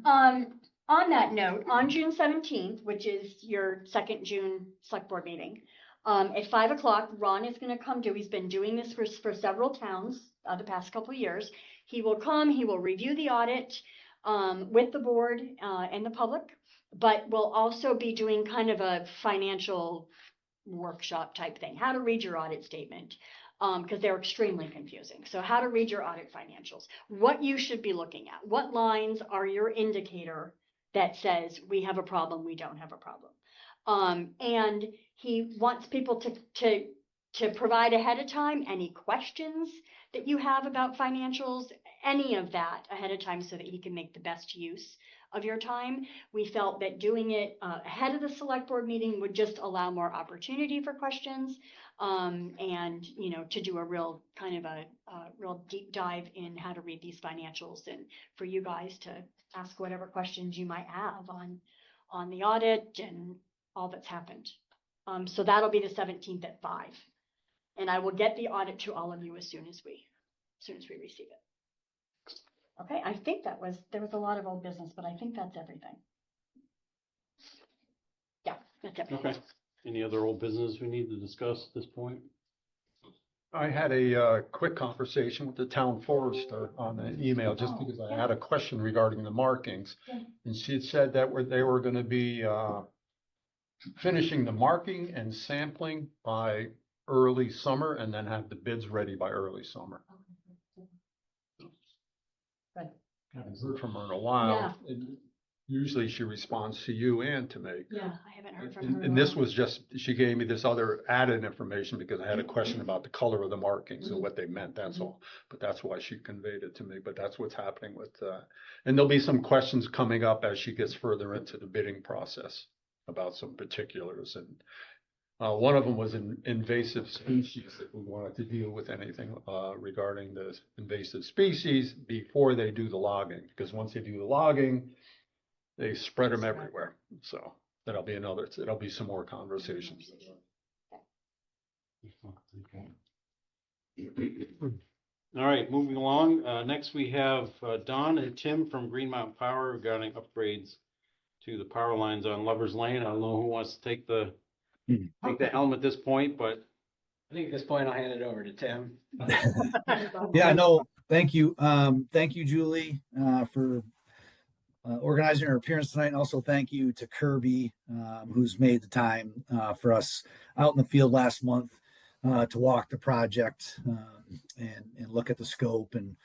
On that note, on June 17th, which is your second June select board meeting, at 5 o'clock, Ron is going to come he's been doing this for several towns the past couple of years. He will come, he will review the audit with the board and the public, but we'll also be doing kind of a financial workshop type thing, how to read your audit statement, because they're extremely confusing. So how to read your audit financials, what you should be looking at, what lines are your indicator that says we have a problem, we don't have a problem. And he wants people to provide ahead of time any questions that you have about financials, any of that ahead of time so that he can make the best use of your time. We felt that doing it ahead of the select board meeting would just allow more opportunity for questions, and, you know, to do a real kind of a real deep dive in how to read these financials, and for you guys to ask whatever questions you might have on the audit and all that's happened. So that'll be the 17th at 5. And I will get the audit to all of you as soon as we receive it. Okay, I think there was a lot of old business, but I think that's everything. Yeah, that's everything. Okay. Any other old business we need to discuss at this point? I had a quick conversation with the town forester on an email, just because I had a question regarding the markings. Yeah. And she had said that they were gonna be finishing the marking and sampling by early summer, and then have the bids ready by early summer. Good. Haven't heard from her in a while. And usually she responds to you and to me. Yeah, I haven't heard from her. And this was just, she gave me this other added information because I had a question about the color of the markings and what they meant, that's all. But that's why she conveyed it to me, but that's what's happening with, and there'll be some questions coming up as she gets further into the bidding process about some particulars. And one of them was an invasive species, if we wanted to deal with anything regarding the invasive species before they do the logging, because once they do the logging, they spread them everywhere. So that'll be some more conversations. All right, moving along. Next we have Don and Tim from Green Mountain Power regarding upgrades to the power lines on Lover's Lane. I don't know who wants to take the helm at this point, but I think at this point I'll hand it over to Tim. Yeah, no, thank you. Thank you, Julie, for organizing our appearance tonight. And also thank you to Kirby, who's made the time for us out in the field last month to walk the project and look at the scope and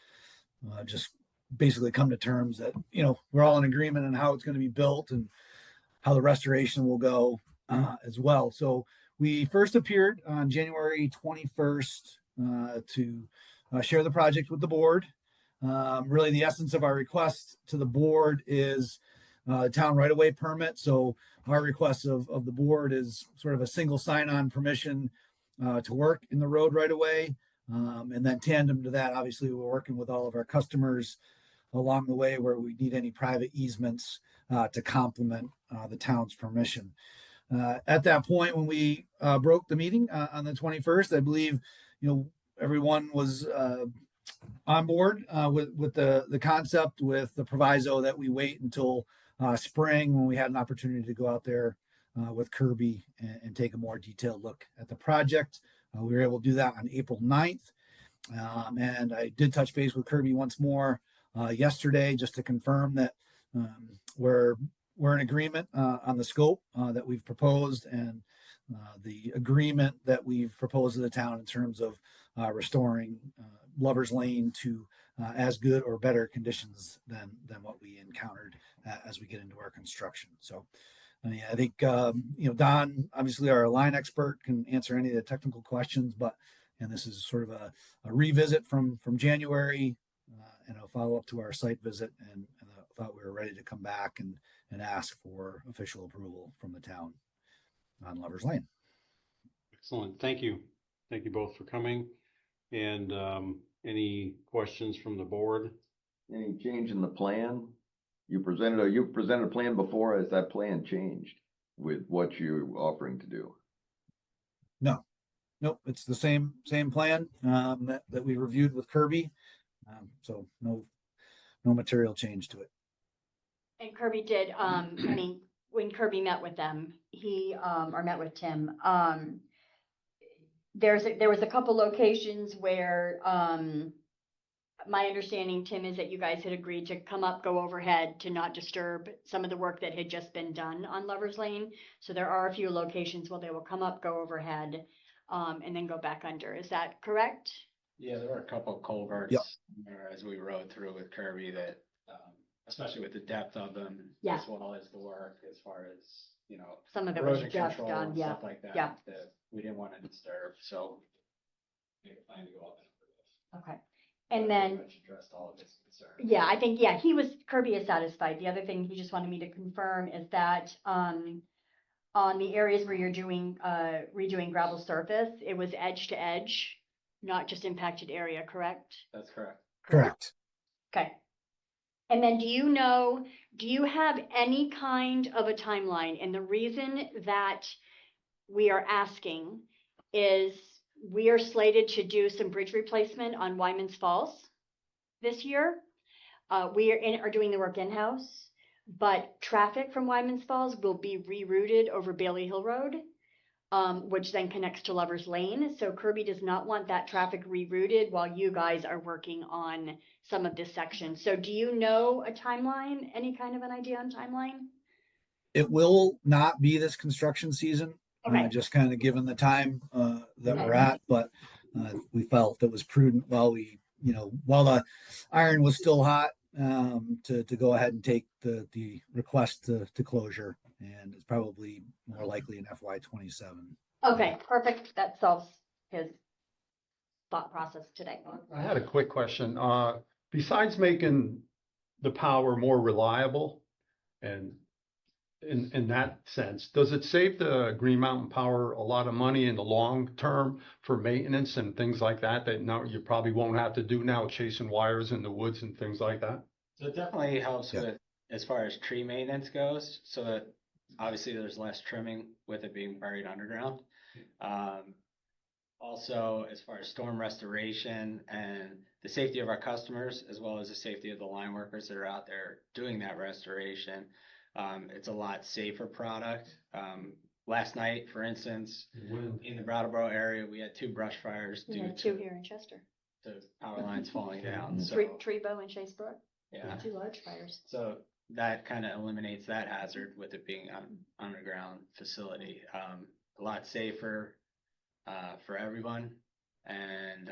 just basically come to terms that, we're all in agreement on how it's going to be built and how the restoration will go as well. So we first appeared on January 21st to share the project with the board. Really, the essence of our request to the board is town right-of-way permit. So our request of the board is sort of a single sign-on permission to work in the road right-of-way. And then tandem to that, obviously, we're working with all of our customers along the way where we need any private easements to complement the town's permission. At that point, when we broke the meeting on the 21st, I believe, everyone was on board with the concept, with the proviso that we wait until spring when we had an opportunity to go out there with Kirby and take a more detailed look at the project. We were able to do that on April 9th. And I did touch base with Kirby once more yesterday just to confirm that we're in agreement on the scope that we've proposed and the agreement that we've proposed to the town in terms of restoring Lover's Lane to as good or better conditions than what we encountered as we get into our construction. So, I think, Don, obviously our line expert, can answer any of the technical questions, and this is sort of a revisit from January and a follow up to our site visit. And I thought we were ready to come back and ask for official approval from the town on Lover's Lane. Excellent. Thank you. Thank you both for coming. And any questions from the board? Any change in the plan? You presented a plan before. Has that plan changed with what you're offering to do? Nope, it's the same plan that we reviewed with Kirby. So no material change to it. And Kirby did, when Kirby met with them, or met with Tim, there was a couple locations where, my understanding, Tim, is that you guys had agreed to come up, go overhead to not disturb some of the work that had just been done on Lover's Lane. So there are a few locations where they will come up, go overhead, and then go back under. Is that correct? Yeah, there were a couple of culverts Yep. there as we rode through with Kirby that, especially with the depth of them, Yeah. as well as the work as far as, Some of it was erosion just control done, and yeah. stuff like that, yeah. that we didn't want to disturb, so we plan to go up and over this. Okay. And then, Pretty much addressed all of his concerns. yeah, I think, Kirby is satisfied. The other thing he just wanted me to confirm is that, on the areas where you're redoing gravel surface, it was edge to edge, not just impacted area, correct? That's correct. Correct. Okay. And then do you have any kind of a timeline? And the reason that we are asking is we are slated to do some bridge replacement on Wyman's Falls this year. We are doing the work in-house, but traffic from Wyman's Falls will be rerouted over Bailey Hill Road, which then connects to Lover's Lane. So Kirby does not want that traffic rerouted while you guys are working on some of this section. So do you know a timeline, any kind of an idea on timeline? It will not be this construction season, Okay. just kind of given the time that we're at, but we felt it was prudent while while the iron was still hot, to go ahead and take the request to closure, and it's probably more likely in FY27. Okay, perfect. That solves his thought process today. I had a quick question. Besides making the power more reliable and in that sense, does it save the Green Mountain Power a lot of money in the long term for maintenance and things like that now you probably won't have to do now, chasing wires in the woods and things like that? So it definitely helps Yeah. with, as far as tree maintenance goes, so that obviously there's less trimming with it being buried underground. Also, as far as storm restoration and the safety of our customers, as well as the safety of the line workers that are out there doing that restoration, it's a lot safer product. Last night, for instance, in the Brattleboro area, we had 2 brush fires We due had 2 to here in Chester. the power lines falling down. So, Trebo and Chasebrook, yeah. 2 large fires. So that kind of eliminates that hazard with it being an underground facility. A lot safer for everyone. And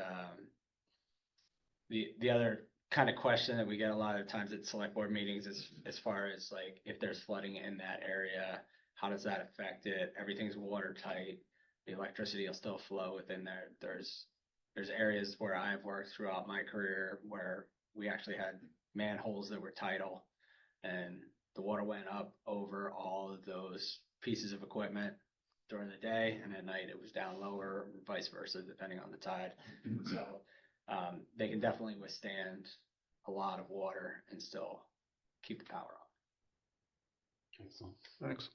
the other kind of question that we get a lot of times at select board meetings is as far as like, if there's flooding in that area, how does that affect it? Everything's watertight. The electricity will still flow within there. There's areas where I've worked throughout my career where we actually had manholes that were tidal, and the water went up over all of those pieces of equipment during the day, and at night it was down lower, vice versa, depending on the tide. So they can definitely withstand a lot of water and still keep the power on. Excellent. Thanks.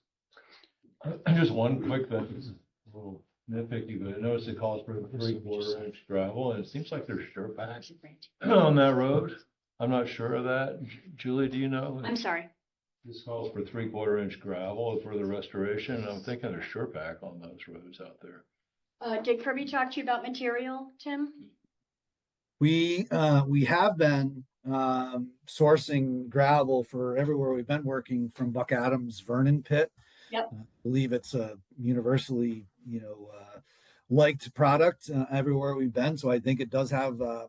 Just one quick thing, this is a little nitpicky, but I noticed it calls for 3/4 inch gravel, and it seems like there's sure packs on that road. I'm not sure of that. Julie, do you know? I'm sorry. This calls for 3/4 inch gravel for the restoration, and I'm thinking there's sure pack on those roads out there. Did Kirby talk to you about material, Tim? We have been sourcing gravel for everywhere we've been working from Buck Adams Vernon Pit. Yep. I believe it's a universally, liked product everywhere we've been. So I think it does have, a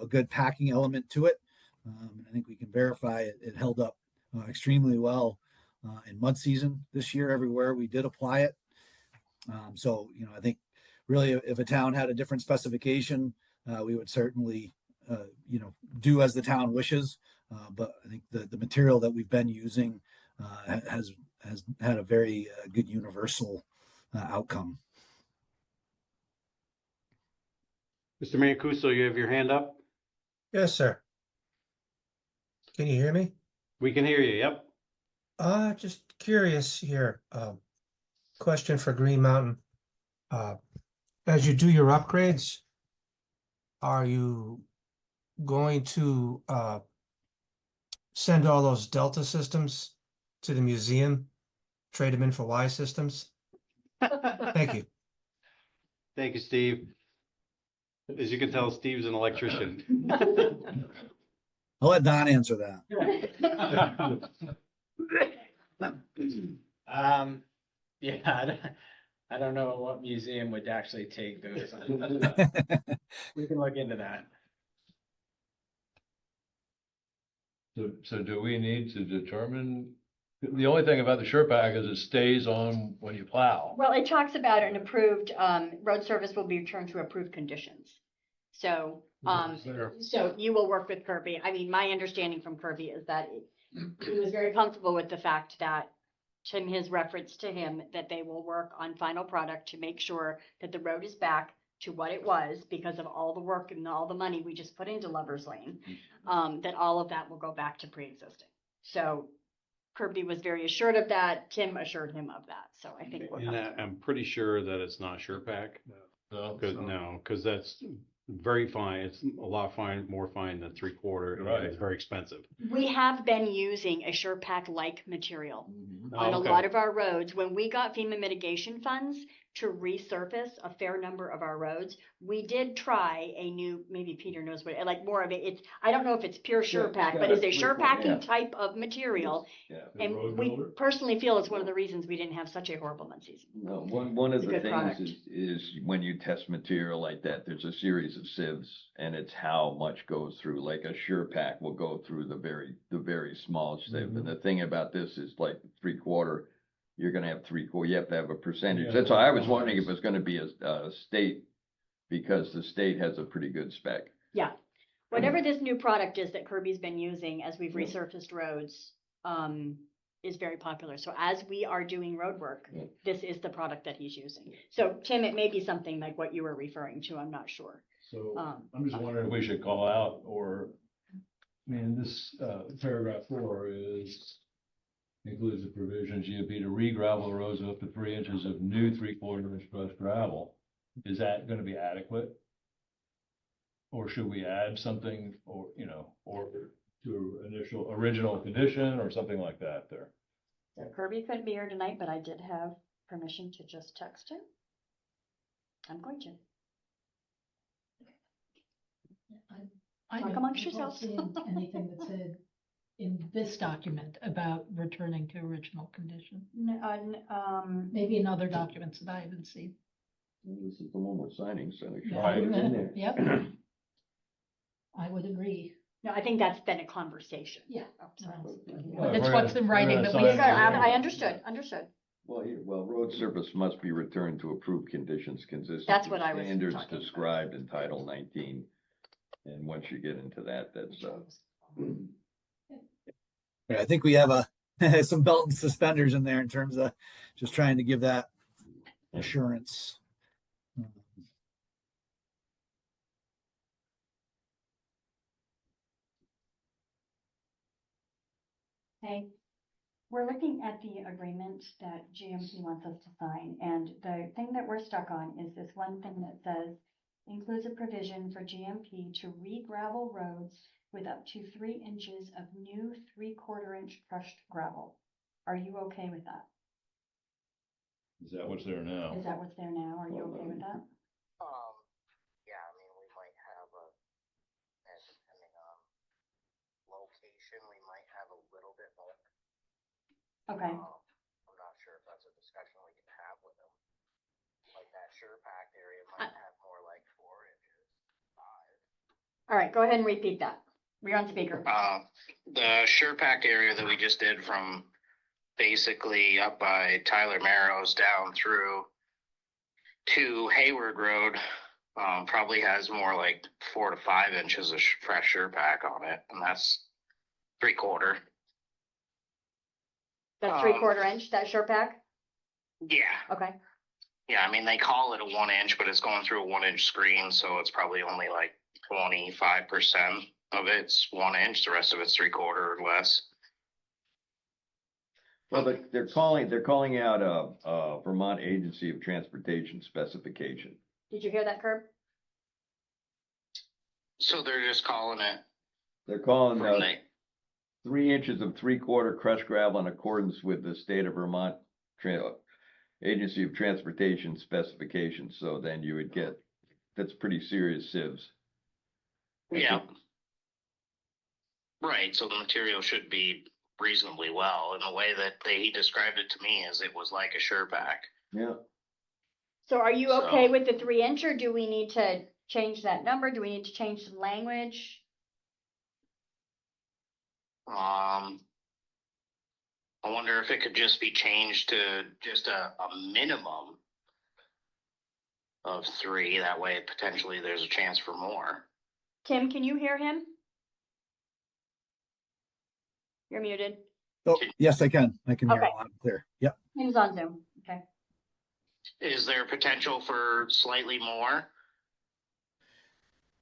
good packing element to it. And I think we can verify it held up extremely well in mud season this year everywhere we did apply it. So, I think really if a town had a different specification, we would certainly, do as the town wishes. But I think the material that we've been using has had a very good universal outcome. Mr. Mancuso, you have your hand up? Yes, sir. Can you hear me? We can hear you, yep. Just curious here. Question for Green Mountain. As you do your upgrades, are you going to send all those Delta systems to the museum, trade them in for Y systems? Thank you. Thank you, Steve. As you can tell, Steve's an electrician. I'll let Don answer that. Yeah, I don't know what museum would actually take those. We can look into that. So do we need to determine, the only thing about the sure pack is it stays on when you plow. Well, it talks about an approved, road service will be returned to approved conditions. So, so you will work with Kirby. I mean, my understanding from Kirby is that he was very comfortable with the fact that Tim has referenced to him that they will work on final product to make sure that the road is back to what it was because of all the work and all the money we just put into Lover's Lane. That all of that will go back to pre-existing. So Kirby was very assured of that. Tim assured him of that. So I think we're And comfortable. I'm pretty sure that it's not SurePack. Because that's very fine. It's a lot more fine than 3/4. and Right. It's very expensive. We have been using a SurePack-like material Mm-hmm. on a Okay. lot of our roads. When we got FEMA mitigation funds to resurface a fair number of our roads, we did try a new, maybe Peter knows what, like more of it. It's, I don't know if it's pure SurePack, but it's a SurePacking type of material. Yeah. And we personally feel it's one of the reasons we didn't have such a horrible mud season. No, one of It's a the good things product. is when you test material like that, there's a series of sieves, and it's how much goes through. Like a sure pack will go through the very small sieve. And the thing about this is like 3/4, you're gonna have 3/4, you have to have a percentage. Yeah. That's why I was wondering if it was gonna be a state, because the state has a pretty good spec. Yeah. Whatever this new product is that Kirby's been using as we've Yeah. resurfaced roads, is very popular. So as we are doing road work, Yeah. this is the product that he's using. So Tim, it may be something like what you were referring to. I'm not sure. So Um, I'm just wondering if we should call out, or, I mean, this paragraph 4 includes the provisions, GOP to re-gravel roads up to 3 inches of new 3/4 inch crushed gravel. Is that gonna be adequate? Or should we add something, or, or to original condition or something like that there? So Kirby couldn't be here tonight, but I did have permission to just text him. I'm going to. I Talk don't amongst recall yourselves. seeing anything that said in this document about returning to original condition. Maybe in other documents that I haven't seen. This is the one we're signing, so it should Yeah, be in there. Yep. I would agree. No, I think that's been a conversation. Yeah. Oh, sorry. Well, That's we're what's gonna- in we're writing gonna that sign we. it. I understood. Well, road surface must be returned to approved conditions consistent. That's with what I was standards talking about. described in Title 19. And once you get into that, that's, Yeah, I think we have some belt and suspenders in there in terms of just trying to give that assurance. Okay, we're looking at the agreement that GMP wants us to sign, and the thing that we're stuck on is this one thing that says includes a provision for GMP to re-gravel roads with up to 3 inches of new 3/4 inch crushed gravel. Are you okay with that? Is that what's there now? Is that what's there now? Are you okay with that? Yeah, I mean, we might have and depending on location, we might have a little bit more. Okay, I'm not sure if that's a discussion we can have with them. Like that Surepac area might have more like 4 inches, 5. all right, go ahead and repeat that. We're on speaker. The Surepac area that we just did from basically up by Tyler Marrows down through to Hayward Road, probably has more like 4 to 5 inches of fresh Surepac on it, and that's 3/4. That's 3/4 inch, that Surepac? Yeah. Okay, Yeah, I mean, they call it a 1 inch, but it's going through a 1 inch screen, so it's probably only like 25% of it's 1 inch. The rest of it's 3/4 or less. well, they're calling out a Vermont Agency of Transportation specification. did you hear that, Herb? So they're just calling it They're calling from the, 3 inches of 3/4 crushed gravel in accordance with the state of Vermont Agency of Transportation specifications. So then you would get, that's pretty serious sieves. yeah. Right, so the material should be reasonably well. And the way that he described it to me is it was like a Surepac. Yeah. So are you okay So- with the 3 inch, or do we need to change that number? Do we need to change some language? I wonder if it could just be changed to just a minimum of 3. That way, potentially, there's a chance for more. Tim, can you hear him? You're muted. Oh, yes, I can. I can hear Okay. loud and clear. Yep. Tim's on Zoom. Okay. Is there potential for slightly more?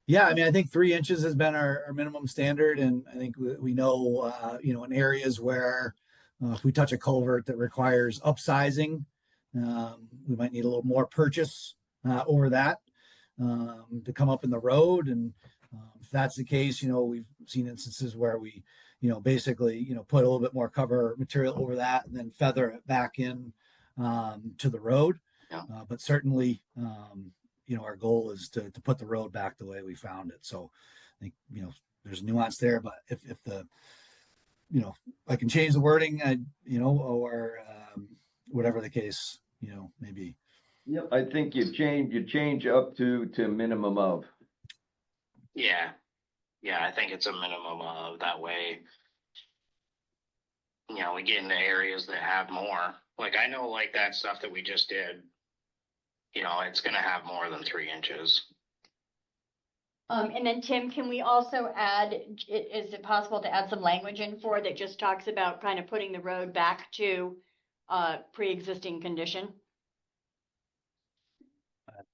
Yeah, I mean, I think 3 inches has been our minimum standard, and I think we know, in areas where if we touch a culvert that requires upsizing, we might need a little more purchase over that to come up in the road. And if that's the case, we've seen instances where we, basically, put a little bit more cover material over that and then feather it back in to the road. Yeah. But certainly, our goal is to put the road back the way we found it. So I think, there's nuance there, but if the, I can change the wording, or whatever the case, maybe. Yep. I think you change up to minimum of. Yeah. Yeah, I think it's a minimum of that way. We get into areas that have more. Like, I know, like that stuff that we just did, it's going to have more than 3 inches. And then Tim, can we also add, is it possible to add some language in for that just talks about kind of putting the road back to pre-existing condition?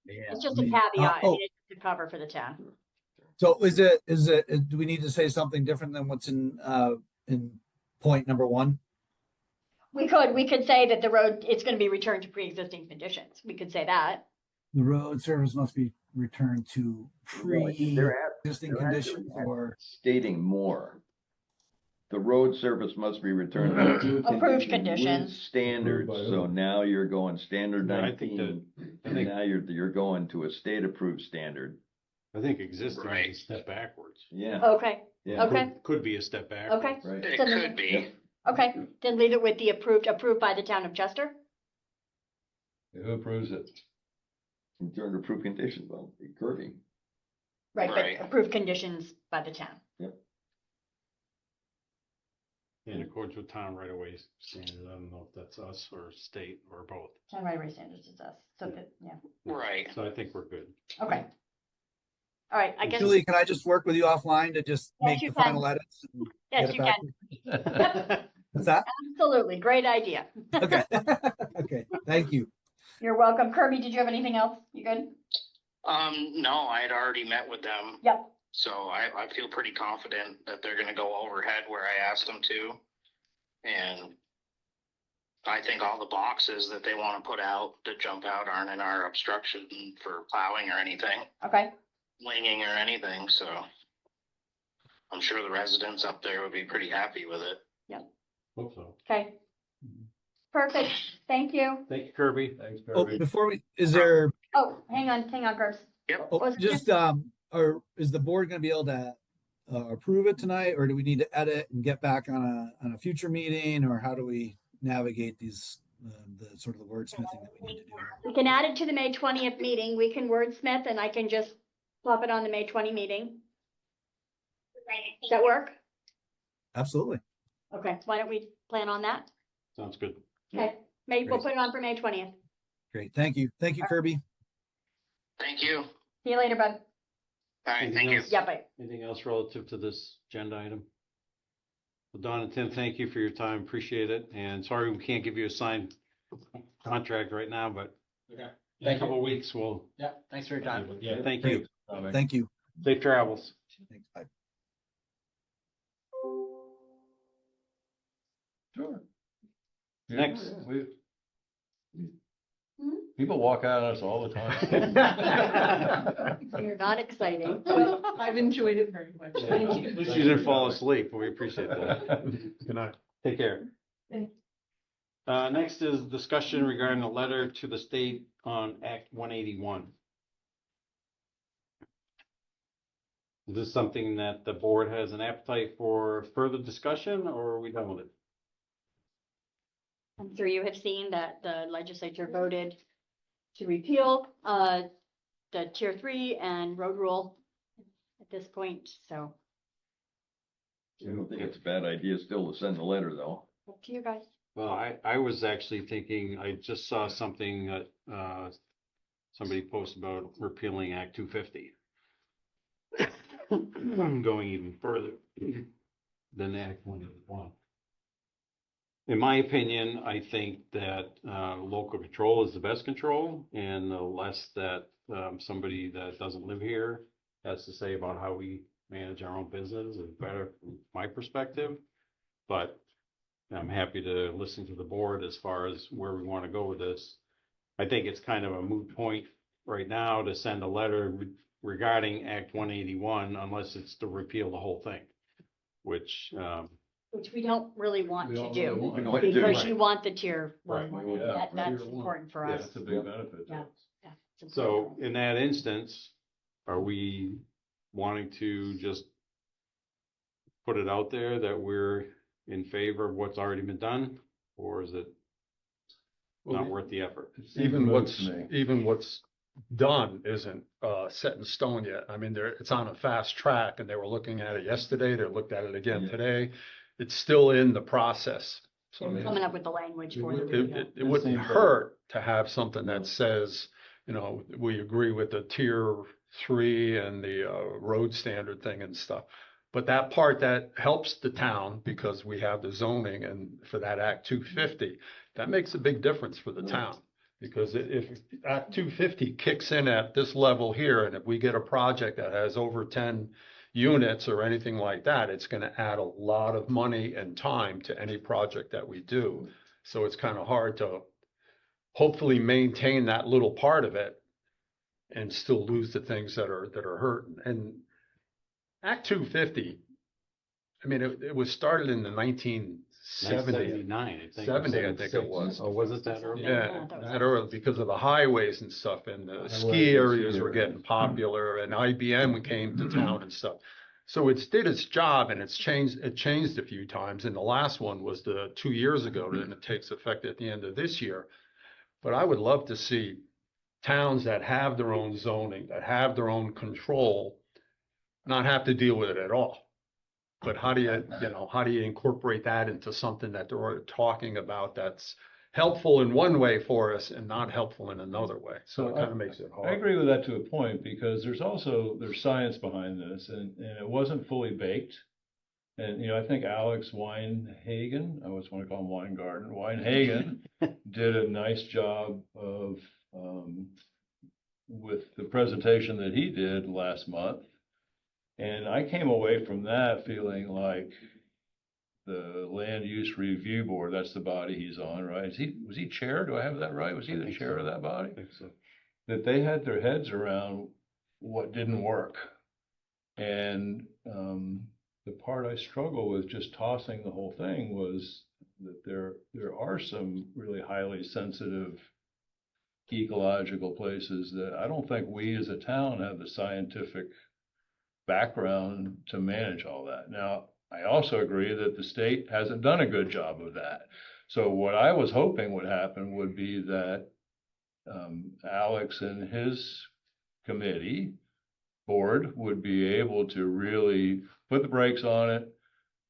Yeah. It's just I a mean, caveat, oh, it's a cover for the town. so do we need to say something different than what's in point number 1? We could say that the road, it's gonna be returned to pre-existing conditions. We could say that. The road service must be returned to pre-existing conditions or. Stating more. The road surface must be returned to Approved with conditions. standards. Approved by So who? now you're going standard Yeah, I think 19. I And think- now you're going to a state approved standard. I think existing Right. is a step backwards. Yeah. Okay, Yeah. okay, Could be a step back. okay, Right. It So could be. okay. Then leave it with the approved by the town of Chester? Who approves it? In terms of approved conditions, well, curving. Right, Right. but approved conditions by the town. Yep. in accordance with town right away standard. I don't know if that's us or state or both. Town right away standards is us, so that, yeah, Right. So I think we're good. okay. All right, I guess, Julie, can I just work with you offline to just Yes, make you the can. final edits? and yes, get it you back can, to you? What's that? absolutely, great idea. Okay. Okay, thank you. You're welcome. Kirby, did you have anything else? You good? No, I had already met with them. Yep. So I feel pretty confident that they're gonna go overhead where I asked them to. And I think all the boxes that they wanna put out that jump out aren't in our obstruction for plowing or anything, Okay, winging or anything, so. I'm sure the residents up there would be pretty happy with it. Hope so. okay. Perfect, thank you. Thank you, Kirby. Thanks, Oh, Kirby. before we, is there, Oh, hang on, Garbs. oh, Was it just, or is the board gonna be able to approve it tonight, or do we need to edit and get back on a future meeting, or how do we navigate these, the sort of the wordsmithing that we need to do here? We can add it to the May 20th meeting. We can wordsmith and I can just plop it on the May 20 meeting. Does that work? Absolutely. Okay, why don't we plan on that? Sounds good. Okay, we'll Great. put it on for May 20th. Great, thank you. Thank you, Kirby. Thank you. See you later, bud. All right, Anything thank you. else? Yeah, bye. Anything else relative to this agenda item? Well, Don and Tim, thank you for your time. Appreciate it. And sorry we can't give you a signed contract right now, but Okay. in a couple of weeks, we'll, Yeah, thanks for your time. yeah, thank you. Thank you. Safe travels. Thanks, bye. Sure. Yeah, Next. we- Hmm? People walk out on us all the time. You're not exciting. I've enjoyed it very much. Thank you. At least you didn't fall asleep. We appreciate that. Good night. Take care. Thank Next is discussion regarding a letter to the state on Act 181. Is this something that the board has an appetite for further discussion, or are we done with it? I'm sure you have seen that the legislature voted to repeal the tier 3 and road rule at this point, so I don't think it's a bad idea still to send a letter, though. up to you guys. Well, I was actually thinking, I just saw something that somebody posted about repealing Act 250. Going even further than Act 181. In my opinion, I think that local control is the best control, and the less that somebody that doesn't live here has to say about how we manage our own business is better from my perspective. But I'm happy to listen to the board as far as where we want to go with this. I think it's kind of a moot point right now to send a letter regarding Act 181 unless it's to repeal the whole thing, which Which we don't really want We to don't do, really want to do, because right. you want the tier Right. 1. Yeah, That's tier one. important for Yeah, us. that's a big benefit. to Yeah. us. Yeah, it's important so for us. in that instance, are we wanting to just put it out there that we're in favor of what's already been done, or is it not worth the effort? It seems Even moot what's, to me. even what's done isn't set in stone yet. I mean, it's on a fast track and they were looking at it yesterday. They looked at it again Yeah. today. It's still in the process. So I mean, Coming up with the language for the it, repeal. it wouldn't hurt to have something that says, you know, we agree with the tier 3 and the road standard thing and stuff. But that part that helps the town because we have the zoning and for that Act 250, that makes a big difference for the town. Because if Act 250 kicks in at this level here, and if we get a project that has over 10 units or anything like that, it's gonna add a lot of money and time to any project that we do. So it's kind of hard to hopefully maintain that little part of it and still lose the things that are hurting. And Act 250, I mean, it was started in the 1970s. 1979, I think. 70, I think it was. Oh, was it that early? Yeah, that was that early because of the highways and stuff, and the ski areas were getting popular, and IBM came to town and stuff. So it did its job, and it changed a few times, and the last one was 2 years ago, and it takes effect at the end of this year. But I would love to see towns that have their own zoning, that have their own control, not have to deal with it at all. But how do how do you incorporate that into something that they're talking about that's helpful in one way for us and not helpful in another way? So it kind of makes it hard. I agree with that to a point, because there's science behind this, and it wasn't fully baked. And, I think Alex Weinhagen, I always want to call him Weingarten, Weinhagen did a nice job of, with the presentation that he did last month. And I came away from that feeling like the Land Use Review Board, that's the body he's on, right? Was he chair? Do I have that right? Was he the chair of that body? I think so. That they had their heads around what didn't work. And, the part I struggle with just tossing the whole thing was that there are some really highly sensitive ecological places that I don't think we as a town have the scientific background to manage all that. Now, I also agree that the state hasn't done a good job of that. So what I was hoping would happen would be that Alex and his committee board would be able to really put the brakes on it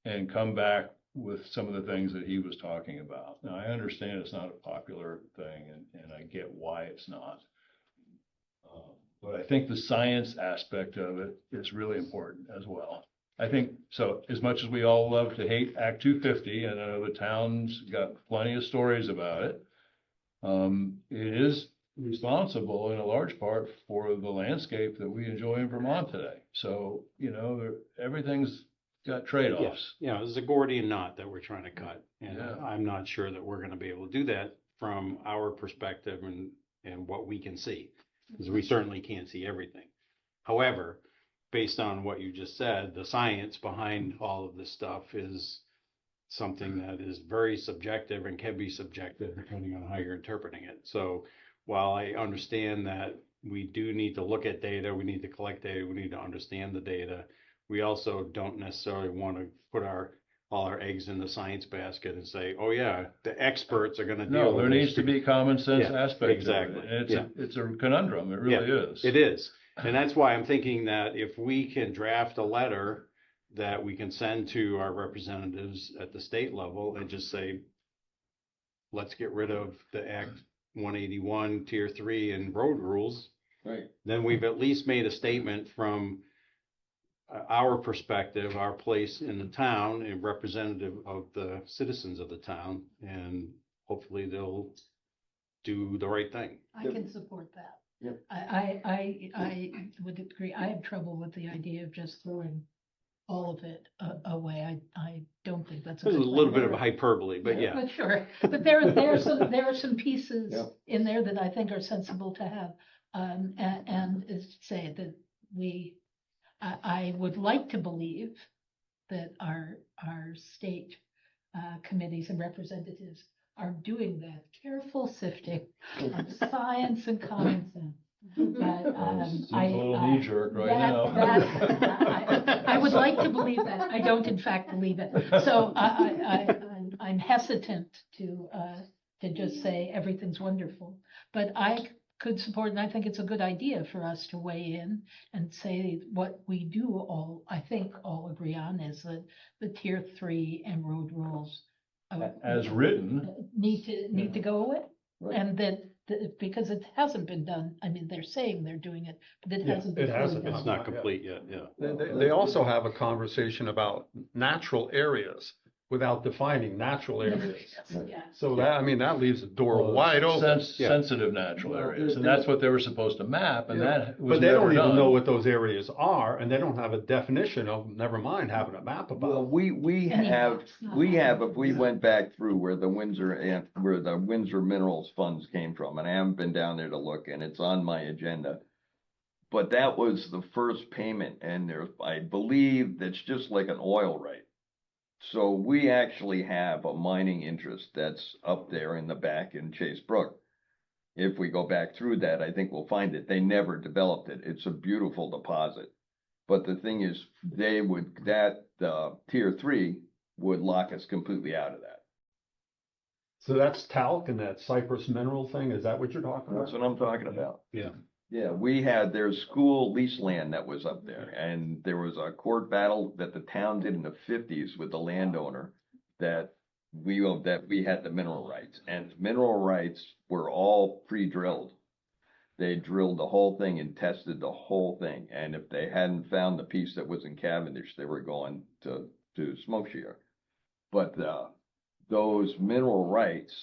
and come back with some of the things that he was talking about. Now, I understand it's not a popular thing, and I get why it's not. But I think the science aspect of it is really important as well. I think, so as much as we all love to hate Act 250, and I know the town's got plenty of stories about it, it is responsible in a large part for the landscape that we enjoy in Vermont today. So, everything's got trade-offs. Yeah, it's a Gordian knot that we're trying to cut. And Yeah. I'm not sure that we're gonna be able to do that from our perspective and what we can see. Because we certainly can't see everything. However, based on what you just said, the science behind all of this stuff is something that is very subjective and can be subjective depending on how you're interpreting it. So while I understand that we do need to look at data, we need to collect data, we need to understand the data, we also don't necessarily want to put all our eggs in the science basket and say, oh yeah, the experts are going to deal No, with there this. needs to be common sense Yeah, aspect to it. exactly. And it's a conundrum, it really is. It is. And that's why I'm thinking that if we can draft a letter that we can send to our representatives at the state level and just say, let's get rid of the Act 181, Tier 3 and road rules, Right. then we've at least made a statement from our perspective, our place in the town, and representative of the citizens of the town, and hopefully they'll do the right thing. I can support that. Yep. I would agree. I have trouble with the idea of just throwing all of it away. I don't think that's a There's a good little plan. bit of hyperbole, but yeah. But sure, but there are some pieces Yep. in there that I think are sensible to have. And is to say that I would like to believe that our state committees and representatives are doing that careful sifting of science and common sense. But Seems a little knee-jerk right now. I would like to believe that. I don't in fact believe it. So I'm hesitant to just say everything's wonderful. But I could support, and I think it's a good idea for us to weigh in and say what we do all, I think all agree on is that the Tier 3 and road rules As written, need to go away. Right. And that because it hasn't been done, I mean, they're saying they're doing it, but it Yeah, hasn't it been fully hasn't. done. It's not complete yet, yeah. They also have a conversation about natural areas without defining natural areas. Yeah. So that leaves the door wide open. sensitive natural areas, and that's what they were supposed to map, and that was But they never don't even done. know what those areas are, and they don't have a definition of, never mind having a map Well, about. we have, if we went back through where the Windsor Minerals funds came from, and I haven't been down there to look, and it's on my agenda. But that was the first payment, and I believe that's just like an oil right. So we actually have a mining interest that's up there in the back in Chase Brook. If we go back through that, I think we'll find it. They never developed it. It's a beautiful deposit. But the thing is, Tier 3 would lock us completely out of that. So that's talc and that Cypress mineral thing, is that what you're talking That's about? what I'm talking about. Yeah. Yeah, there's school lease land that was up there, and there was a court battle that the town did in the fifties with the landowner that we had the mineral rights, and mineral rights were all pre-drilled. They drilled the whole thing and tested the whole thing, and if they hadn't found the piece that was in Cavendish, they were going to Smoke Shear. But those mineral rights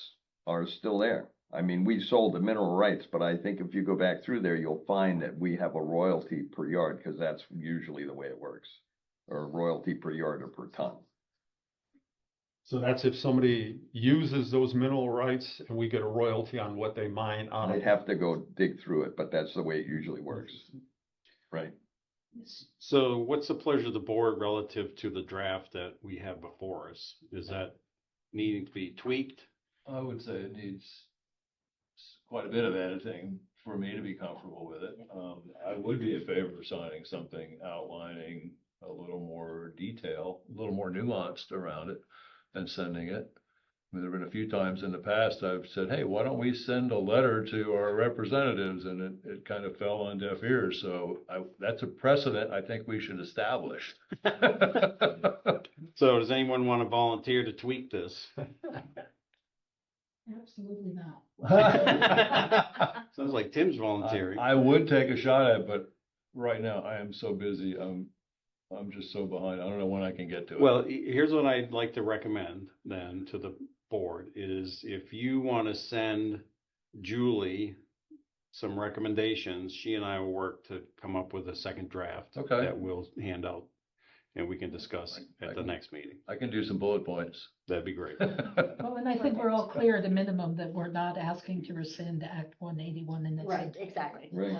are still there. I mean, we sold the mineral rights, but I think if you go back through there, you'll find that we have a royalty per yard, because that's usually the way it works. Or a royalty per yard or per ton. So that's if somebody uses those mineral rights and we get a royalty on what they mine out I'd of. have to go dig through it, but that's the way it usually works. Right. So what's the pleasure of the board relative to the draft that we have before us? Is that needing to be tweaked? I would say it needs quite a bit of editing for me to be comfortable with it. I would be in favor of signing something outlining a little more detail, a little more nuanced around it and sending it. I mean, there have been a few times in the past I've said, hey, why don't we send a letter to our representatives? And it kind of fell on deaf ears. So that's a precedent I think we should establish. So does anyone want to volunteer to tweak this? Absolutely not. Sounds like Tim's volunteering. I would take a shot at it, but right now I am so busy. I'm just so behind. I don't know when I can get to it. Well, here's what I'd like to recommend then to the board is if you want to send Julie some recommendations, she and I will work to come up with a second draft. Okay. That we'll hand out and we can discuss at the next meeting. I can do some bullet points. That'd be great. Well, and I think we're all clear at a minimum that we're not asking to rescind Act 181 in its. Right, exactly. Right.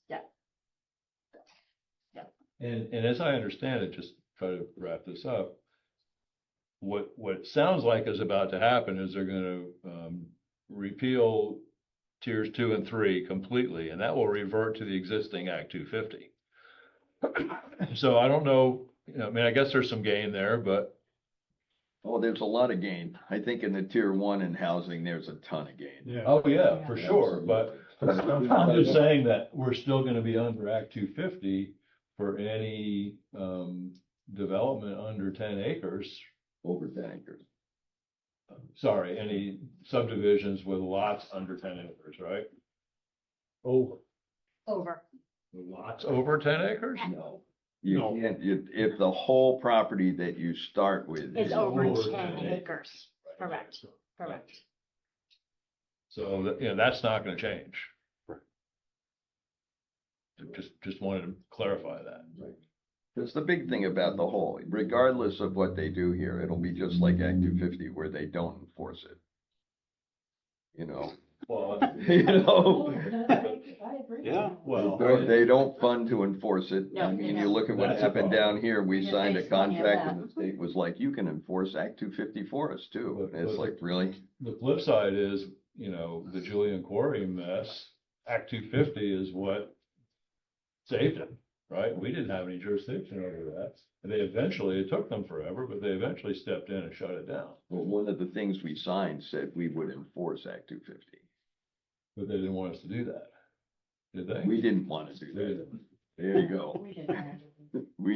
Yeah. And as I understand it, just try to wrap this up. What it sounds like is about to happen is they're going to repeal tiers 2 and 3 completely, and that will revert to the existing Act 250. So I don't know, I mean, I guess there's some gain there, but Oh, there's a lot of gain. I think in the tier 1 in housing, there's a ton of gain. Yeah. oh yeah, for sure. But I'm just saying that we're still going to be under Act 250 for any development under 10 acres. Over 10 acres. Sorry, any subdivisions with lots under 10 acres, right? Over. Lots over 10 acres? No. You No. can't, if the whole property that you start with. It's over over 10 10 acres. Correct, correct. So, that's not going to change. Just wanted to clarify that. Because the big thing about the whole, regardless of what they do here, it'll be just like Act 250 where they don't enforce it. You know, Well, you know, I agree. Yeah. well, they don't fund to enforce it. No, I mean, they you look at what That's a happened problem. down here, we Yeah, signed they a still have contract that. and the state was like, you can enforce Act 250 for us too. And it's like, really? the flip side is, the Julian Quarry mess, Act 250 is what saved it, right? We didn't have any jurisdiction over that. And it took them forever, but they eventually stepped in and shut it down. Well, one of the things we signed said we would enforce Act 250. But they didn't want us to do that, did they? We didn't want to do They that. didn't. There you go. We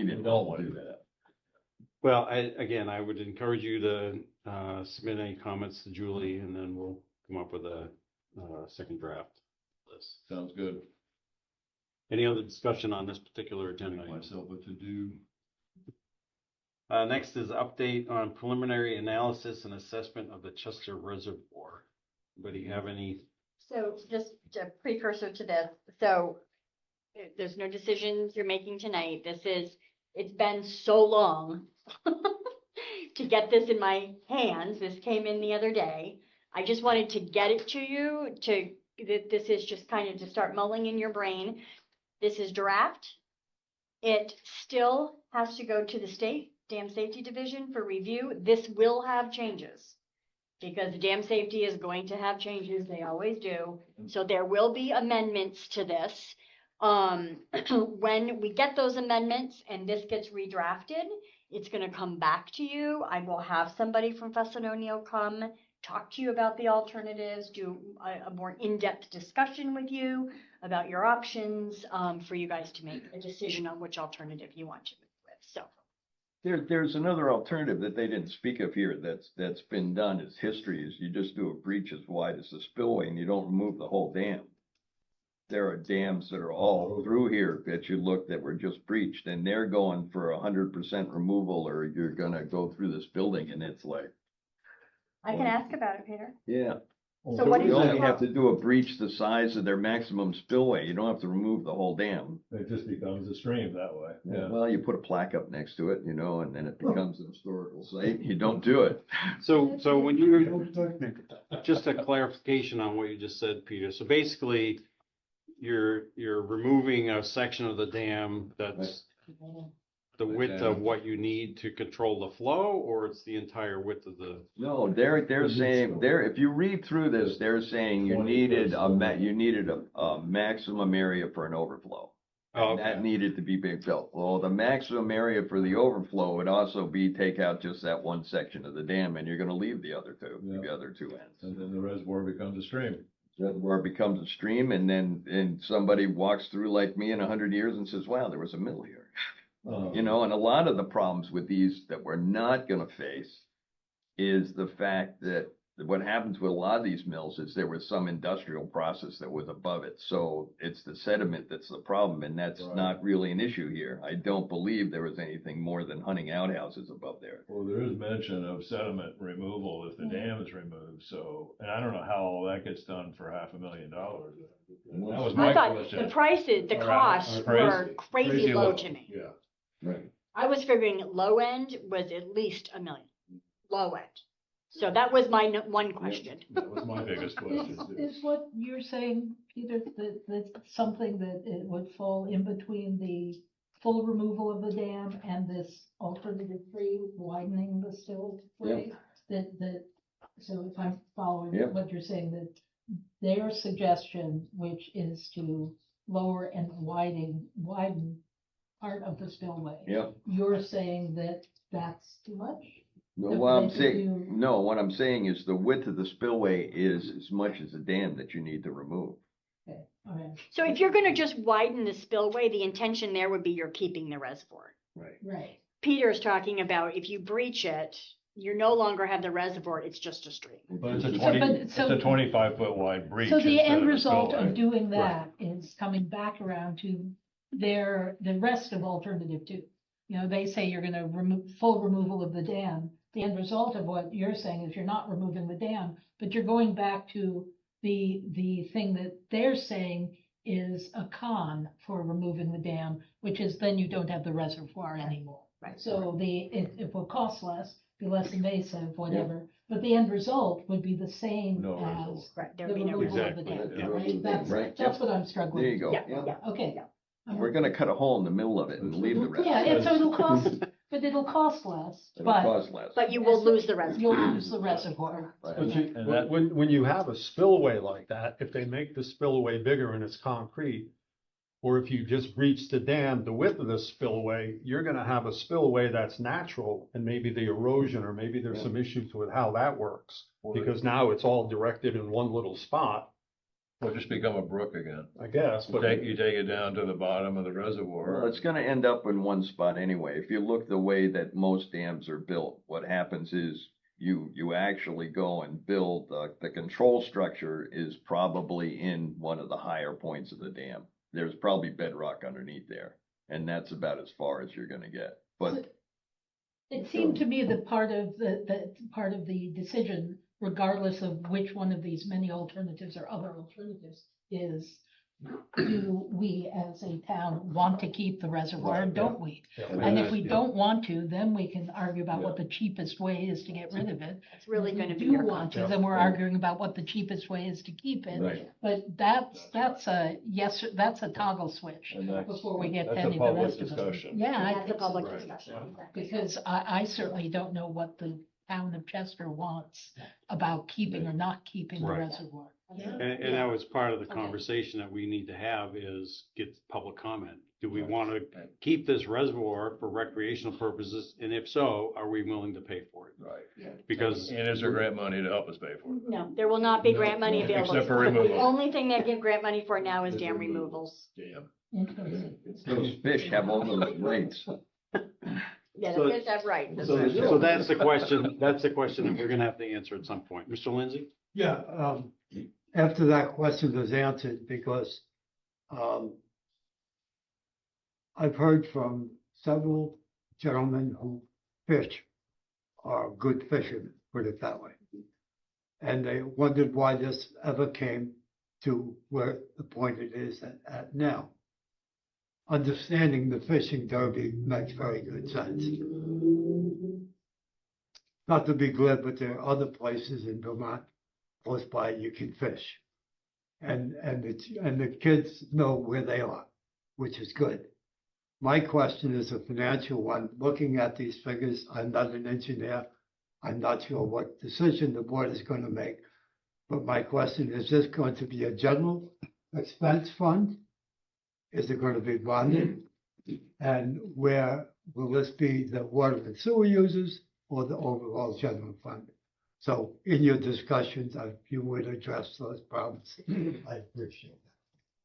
They didn't. don't want to do that. Well, I would encourage you to submit any comments to Julie and then we'll come up with a second draft list. Sounds good. Any other discussion on this particular agenda item? Myself what to do. Next is update on preliminary analysis and assessment of the Chester Reservoir. Anybody have any? So just a precursor to this, so there's no decisions you're making tonight. It's been so long to get this in my hands. This came in the other day. I just wanted to get it to you this is just kind of to start mulling in your brain. This is draft. It still has to go to the state Dam Safety Division for review. This will have changes because the dam safety is going to have changes. They always do. So there will be amendments to this. When we get those amendments and this gets redrafted, it's going to come back to you. I will have somebody from Fessenonio come talk to you about the alternatives, do a more in-depth discussion with you about your options, for you guys to make a decision on which alternative you want to move with, so. There's another alternative that they didn't speak of here that's been done as history is you just do a breach as wide as the spillway and you don't remove the whole dam. There are dams that are all through here that you look that were just breached and they're going for 100% removal or you're gonna go through this building and it's like, I can ask about it, Peter. yeah. So what is You only your, have to do a breach the size of their maximum spillway. You don't have to remove the whole dam. It just becomes a stream that way. Yeah. Well, you put a plaque up next to it, and then it becomes an historical site. You don't do it. So when you, just a clarification on what you just said, Peter. So basically, you're removing a section of the dam that's the width of what you need to control the flow, or it's the entire width of the? No, they're saying, if you read through this, they're saying you needed a maximum area for an overflow. Oh, And that okay. needed to be big built. Well, the maximum area for the overflow would also be take out just that one section of the dam and you're gonna leave the other two ends. And then the reservoir becomes a stream. Reservoir becomes a stream and then somebody walks through like me in 100 years and says, wow, there was a mill here. You know, and a lot of the problems with these that we're not gonna face is the fact that what happens with a lot of these mills is there was some industrial process that was above it. So it's the sediment that's the problem, and that's not really an issue here. I don't believe there was anything more than hunting outhouses above there. Well, there is mention of sediment removal if the dam is removed, so, and I don't know how all that gets done for $500,000. That was my I thought question. the prices, the Or, costs were crazy low to me. Yeah. Right. I was figuring low end was at least $1 million, low end. So that was my one question. That was my biggest question too. Is what you're saying, Peter, that something that it would fall in between the full removal of the dam and this alternative three, widening the spillway? So if I'm following Yep. what you're saying, that their suggestion, which is to lower and widen part of the spillway. Yep. You're saying that that's too much? No, That what I'm they could saying, do- no, what I'm saying is the width of the spillway is as much as the dam that you need to remove. Okay, all right, So if you're gonna just widen the spillway, the intention there would be you're keeping the reservoir. Right. right. Peter's talking about if you breach it, you no longer have the reservoir, it's just a stream. But it's a So, 20, but- it's so- a 25-foot wide breach. So the instead end of a result spillway. of doing Right. that is coming back around to the rest of alternative two. You know, they say you're gonna remove, full removal of the dam. The end result of what you're saying is you're not removing the dam, but you're going back to the thing that they're saying is a con for removing the dam, which is then you don't have the reservoir anymore. Right. So it will cost less, be less invasive, whatever, but the end result would be the same No reservoir. as Right, the there'd be no removal reservoir. of the Exactly, dam, yeah. right? That's, Right, that's yep. what I'm struggling There with. you go. Yeah, yeah. Okay. We're gonna cut a hole in the middle of it and leave the rest. Yeah, and so it'll cost, but it'll cost less, It'll but cost less. But you will lose the reservoir. you'll lose the reservoir. Right. But you, And that- when you have a spillway like that, if they make the spillway bigger and it's concrete, or if you just breach the dam, the width of the spillway, you're gonna have a spillway that's natural, and maybe the erosion, or maybe there's some issues with how that works. Because now it's all directed in one little spot, It'll just become a brook again. I guess, but. You take it down to the bottom of the reservoir. Well, it's gonna end up in one spot anyway. If you look the way that most dams are built, what happens is you actually go and build, the control structure is probably in one of the higher points of the dam. There's probably bedrock underneath there, and that's about as far as you're gonna get. But It seemed to me that part of the decision, regardless of which one of these many alternatives or other alternatives, is do we as a town want to keep the reservoir, and don't we? And if we don't want to, then we can argue about what the cheapest way is to get rid of it. It's really If gonna we be do your want to, contract. then we're arguing about what the cheapest way is to keep it. Right. But that's a yes, that's a toggle switch And that's- before we get to that's a any of the public rest of them. discussion. Yeah, I That's a think so. public Right. discussion. Because I certainly don't know what the town of Chester wants about keeping or not keeping the Right. reservoir. And that was part of the conversation that we need to have is get public comment. Do we want to keep this reservoir for recreational purposes? And if so, are we willing to pay for it? Right. Because And is there grant money to help us pay for it? No, there will not be grant money available. Except for The removal. only thing they give grant money for now is dam removals. Damn. Interesting. Those fish have all those rights. Yeah, So- that's right. so that's the question, that we're gonna have to answer at some point. Mr. Lindsay? Yeah, after that question was answered, because, I've heard from several gentlemen who fish, are good fishermen, put it that way. And they wondered why this ever came to where the point it is at now. Understanding the fishing derby makes very good sense. Not to be glib, but there are other places in Vermont close by you can fish. And the kids know where they are, which is good. My question is a financial one. Looking at these figures, I'm not an engineer. I'm not sure what decision the board is going to make. But my question, is this going to be a general expense fund? Is it going to be bonded? And where will this be, the water and sewer users or the overall general fund? So in your discussions, if you would address those problems, I appreciate that.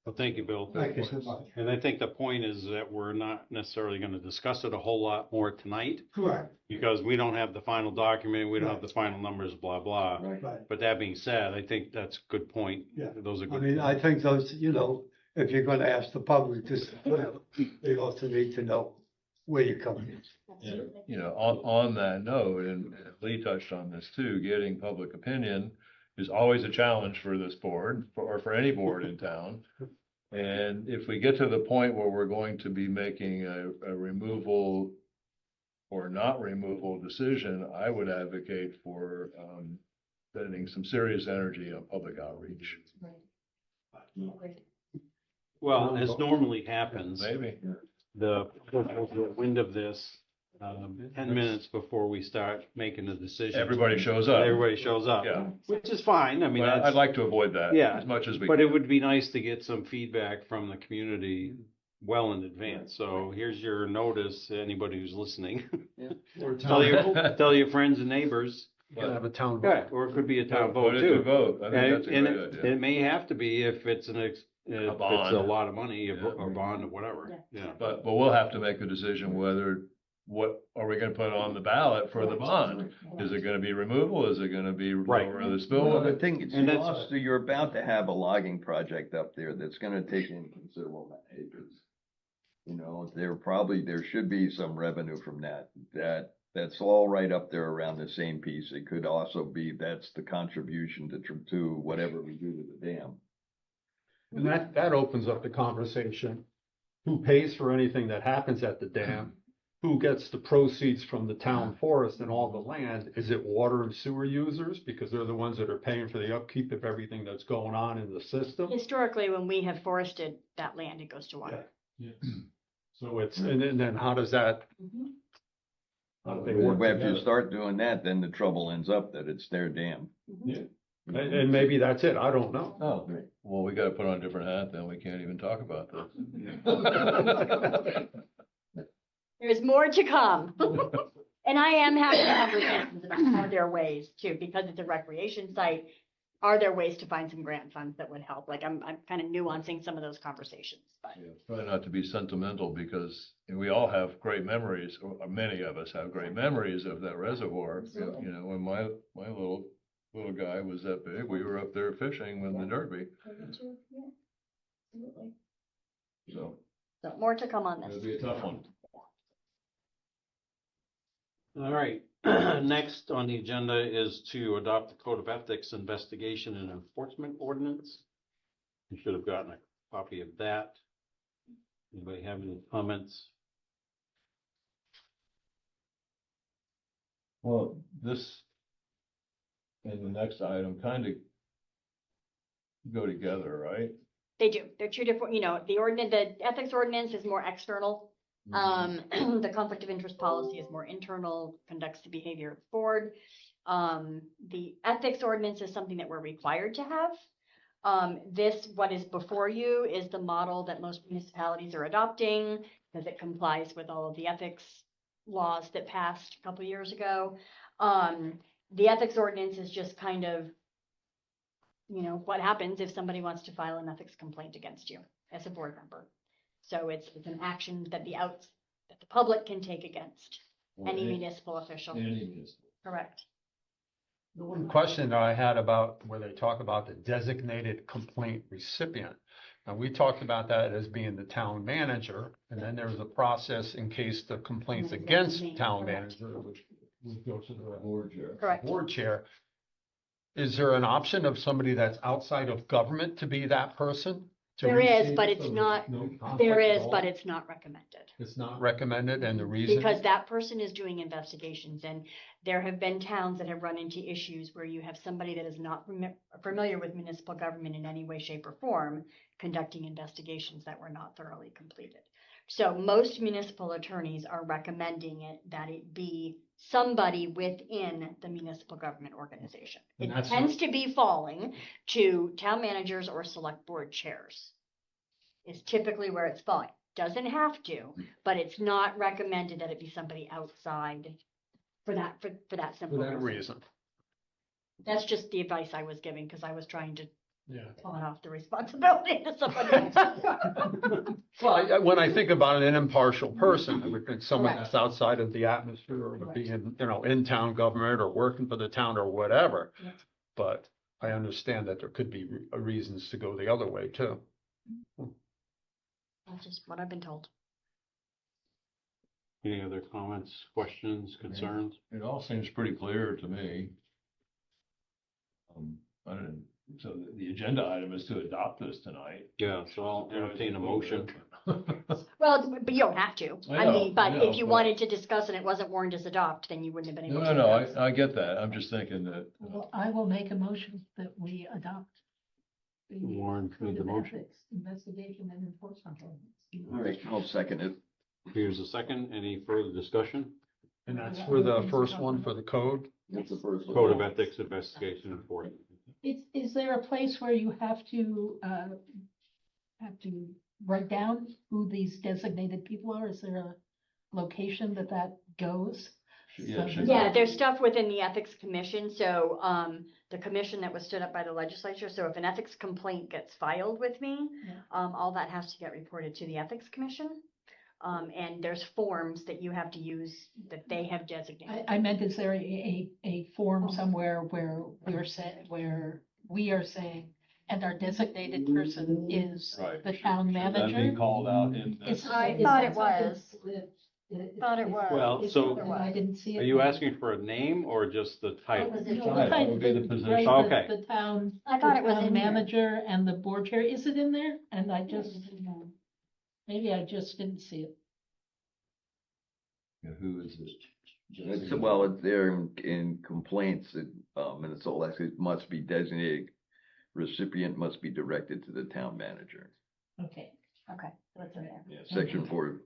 Well, thank you, Bill. Thank you so much. And I think the point is that we're not necessarily gonna discuss it a whole lot more tonight, Correct. because we don't have the final document, we don't have Right. the final numbers, blah, blah. Right. But that being said, I think that's a good point. Yeah. Those are I good. mean, I think those, if you're gonna ask the public to, they also need to know where you're coming in. You know, on that note, and Lee touched on this too, getting public opinion is always a challenge for this board, or for any board in town. And if we get to the point where we're going to be making a removal or not removal decision, I would advocate for spending some serious energy on public outreach. Well, as normally happens, Maybe. the wind of this, 10 minutes before we start making the decision. Everybody shows up. Everybody shows up. Yeah. Which is fine. I mean, But that's. I'd like to avoid that Yeah, as much as we But can. it would be nice to get some feedback from the community well in advance. So here's your notice, to anybody who's listening. Or Tell your friends and neighbors. Have a town vote. Yeah, or it could be a town vote Put it to too. vote. I think And that's a and great it idea. may have to be if it's if it's a bond. lot of money, Yeah. or bond or whatever. Yeah. But we'll have to make a decision whether, what are we gonna put on the ballot for the bond? Is it gonna be removal? Is it gonna be Right. lower the Well, spill? the thing is, And that's- also, you're about to have a logging project up there that's gonna take in considerable acres. There should be some revenue from that's all right up there around the same piece. It could also be, that's the contribution to whatever we do to the dam. And that opens up the conversation. Who pays for anything that happens at the dam? Who gets the proceeds from the town forest and all the land? Is it water and sewer users? Because they're the ones that are paying for the upkeep of everything that's going on in the system. Historically, when we have forested that land, it goes to water. So and then how does that? Mhm. How do they work If you together? start doing that, then the trouble ends up that it's their dam. And maybe that's it. I don't know. Oh, well, we gotta put on a different hat, then we can't even talk about this. There's more to come. And I am happy to have conversations about are there ways too, because it's a recreation site. Are there ways to find some grant funds that would help? Like I'm kind of nuancing some of those conversations, but. Yeah, try not to be sentimental, because we all have great memories, or many of us have great memories of that reservoir. You know, when my little guy was that big, we were up there fishing with the derby, so So more to come on it'll this. be a tough one. All right, next on the agenda is to adopt the Code of Ethics Investigation and Enforcement Ordinance. You should have gotten a copy of that. Anybody have any comments? Well, this and the next item kind of go together, right? They do. They're two different, the ethics ordinance is more external. The conflict of interest policy is more internal, conducts the behavior of the board. The ethics ordinance is something that we're required to have. What is before you is the model that most municipalities are adopting because it complies with all of the ethics laws that passed a couple years ago. The ethics ordinance is just kind of, what happens if somebody wants to file an ethics complaint against you as a board member. So it's an action that the public can take against any municipal official. Any municipal. Correct. The one question that I had about where they talk about the designated complaint recipient. And we talked about that as being the town manager, and then there's a process in case the complaint's And then against designate, town correct. manager, which would go to the Board chair. Correct. board chair. Is there an option of somebody that's outside of government to be that person? to There is, receive but it, it's so there's not- no conflict There at is, all? but it's not recommended. It's not recommended, and the reason? Because that person is doing investigations, and there have been towns that have run into issues where you have somebody that is not familiar with municipal government in any way, shape, or form, conducting investigations that were not thoroughly completed. So most municipal attorneys are recommending that it be somebody within the municipal government organization. And It that's- tends to be falling to town managers or select board chairs. Is typically where it's falling. Doesn't have to, but it's not recommended that it be somebody outside for that simple For that reason. reason, That's just the advice I was giving, because I was trying to yeah. pawn off the responsibility to somebody else. Well, when I think about an impartial person, I would think someone Correct. that's outside of the atmosphere or Correct. being, in town government or working for the town or whatever. Yep. But I understand that there could be reasons to go the other way too. That's just what I've been told. Any other comments, questions, concerns? It all seems pretty clear to me. I didn't, so the agenda item is to adopt this tonight. Yeah, so I'll entertain a motion. Well, but you don't have to. I know, But I know, if you but- wanted to discuss and it wasn't warned as adopt, then you wouldn't have been able No, to. no, discuss. I get that. I'm just thinking that, Well, I will make a motion that we adopt. the Warren made the Code of motion. Ethics Investigation and Enforcement Ordinance. All right, I'll second it. Here's a second. Any further discussion? And that's for the first one for the code. That's the first one. Code of Ethics Investigation and Enforcement. Is there a place where you have to write down who these designated people are? Is there a location that goes? Yeah, So should- that- Yeah, there's stuff within the Ethics Commission, so, the commission that was stood up by the legislature, so if an ethics complaint gets filed with me, Yeah. all that has to get reported to the Ethics Commission. And there's forms that you have to use that they have designated. I meant, is there a form somewhere where we are saying, and our designated person is right. the town Should that be manager? called out in Is- this? I is thought that it was. something that- Thought it was. Well, so- And I didn't see it. Are you asking for a name or just the title? No, Title the title, would be the the- position. right, Okay. The town. I thought the it was town in here. Manager and the board chair, is it in there? And I just, maybe I just didn't see it. Yeah, who is this? It's there in complaints, and it's all actually must be designated. Recipient must be directed to the town manager. Okay. Okay, that's in there. Yeah, section 4,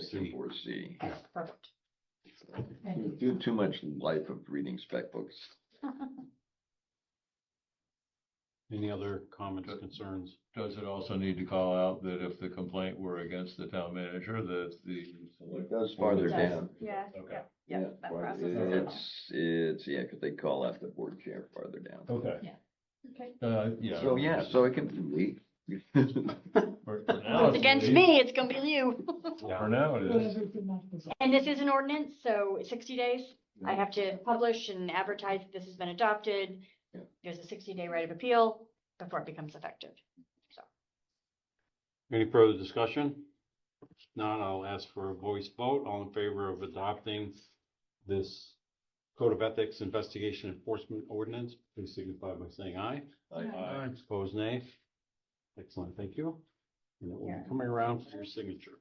section C. 4C. Okay, perfect. Do too much life of reading spec books. Any other comments, concerns? Does it also need to call out that if the complaint were against the town manager, that the? It does farther It does. down. Yeah, Okay. yeah, that process is It's, because they call out the board chair farther down. Okay. Okay. Yeah. So it can be. For now, It's against me, it's gonna be you. For now, it is. And this is an ordinance, so 60 days. I have to publish and advertise that this has been adopted. Yeah. There's a 60-day right of appeal before it becomes effective. So, Any further discussion? If not, I'll ask for a voice vote. All in favor of adopting this Code of Ethics Investigation Enforcement Ordinance, please signify by saying aye. Aye. Opposed, nay. Excellent, thank you. And it will Yeah. be coming around for your signature.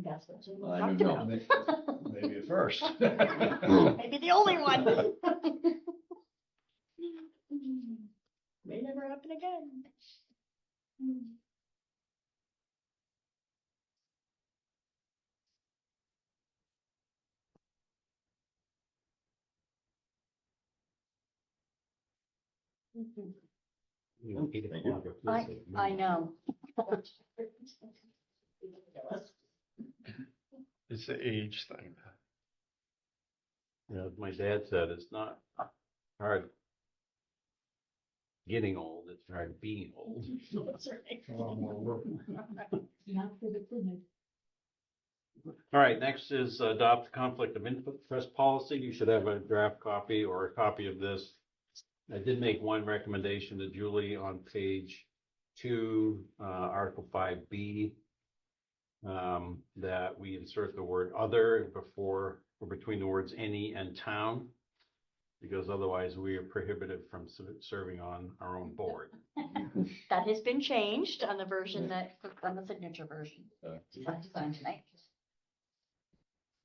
that's what we I don't talked know. about. Maybe at first. Maybe the only one. May never happen again. I know. It's the age thing. You know, my dad said it's not hard getting old, it's hard being old. All right, next is adopt the conflict of interest policy. You should have a draft copy or a copy of this. I did make one recommendation to Julie on page 2, Article 5B, that we insert the word other before or between the words any and town, because otherwise we are prohibited from serving on our own board. That has been changed on the version that, on the signature version. Signed tonight.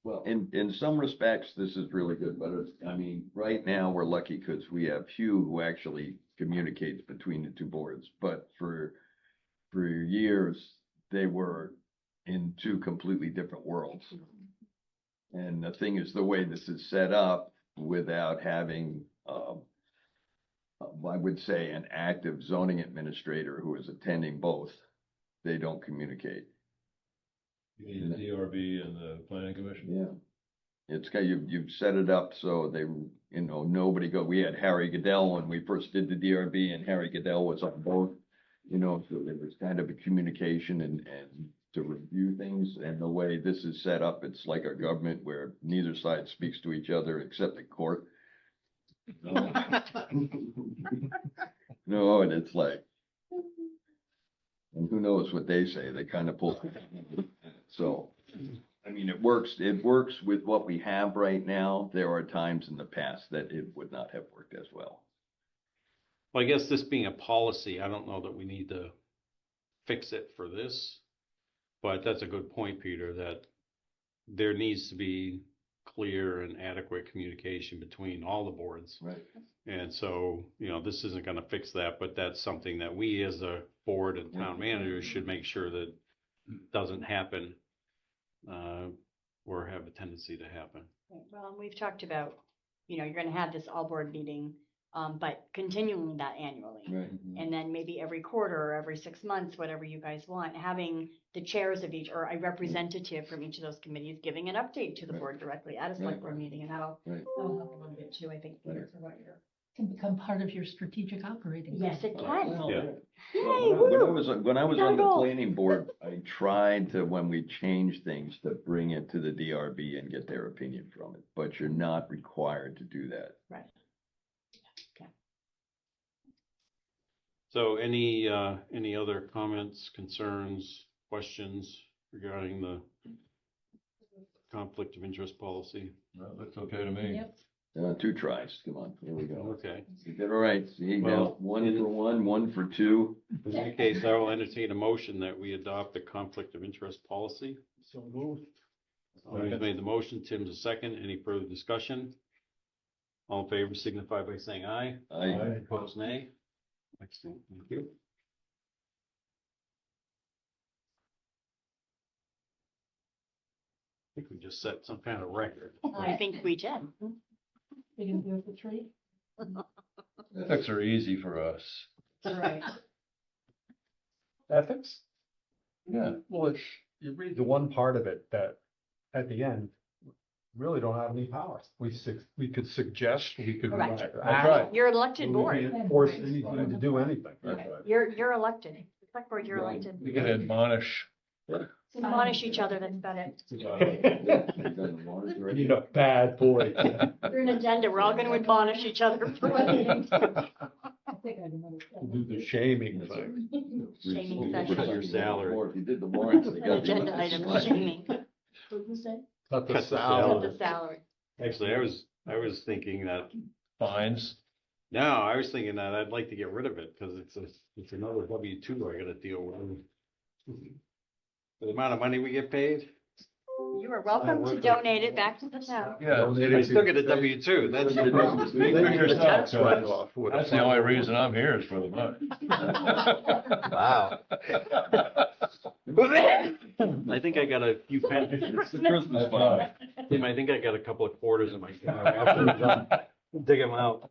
Well, in some respects, this is really good, but it's, I mean, right now, we're lucky because we have Hugh who actually communicates between the two boards, but for years, they were in two completely different worlds. And the thing is, the way this is set up, without having, I would say, an active zoning administrator who is attending both, they don't communicate. You mean the DRB and the planning commission? Yeah. It's got, you've set it up so they, you know, nobody we had Harry Goodell when we first did the DRB, and Harry Goodell was on both, you know, so there was kind of a communication and to review things. And the way this is set up, it's like a government where neither side speaks to each other except in court. No, and it's like, and who knows what they say, they kind of pull. So, I mean, it works with what we have right now. There are times in the past that it would not have worked as well. Well, I guess this being a policy, I don't know that we need to fix it for this, but that's a good point, Peter, that there needs to be clear and adequate communication between all the boards. Right. And so, you know, this isn't going to fix that, but that's something that we as a board and town managers should make sure that doesn't happen, or have a tendency to happen. Well, and we've talked about, you know, you're gonna have this all board meeting, but continuing that annually. Right. And then maybe every quarter or every 6 months, whatever you guys want, having the chairs of each or a representative from each of those committees giving an update to the board directly at a select board meeting, and that'll Right. that'll help a little bit too, I think, Peter, for what you're. Can become part of your strategic operating. Yes, it plan. can. Yeah. Hey, When I woo! was on the planning board, I tried to, when we changed things, to bring it to the DRB and get their opinion from it, but you're not required to do that. Right. Okay. So any other comments, concerns, questions regarding the conflict of interest policy? No, that's okay to me. Yep. 2 tries, come on, here we go. Okay. You did all right, see, now, Well, 1 for 1, 1 for 2. In that case, I will entertain a motion that we adopt the conflict of interest policy. So moved. Who's made the motion? Tim's a second. Any further discussion? All in favor signify by saying aye. Opposed, nay. Excellent, thank you. I think we just set some kind of record. I think we did. You can do it for 3? Ethics are easy for us. Right. Ethics? Yeah. Well, it's, you read the one part of it that at the end, really don't have any power. We could suggest, we could. Correct. act, That's right. You're elected we board. can't force anything to do anything. That's right. You're elected. Select board, you're elected. We can admonish. Admonish each other, that's about it. You need a bad boy. We're an agenda, we're all gonna admonish each other for what meetings. I think I remember. Do the shaming thing. Shaming Cut session. your salary. If you did the warrants, they got the Agenda other item, side. shaming. What did you say? Cut the Cut the Cut salary. the salary. Actually, I was thinking that, Fines. no, I was thinking that I'd like to get rid of it because it's another W-2 I gotta deal with. For the amount of money we get paid, You are welcome to donate it back to the town. Yeah. I still get a W-2 . That's the problem. Speak for yourself, Tax George. write-off would That's the only reason I'm here is for the money. Wow. I think I got a few pennies. That's right. Tim, I think I got a couple of quarters in my car. I'll dig them out.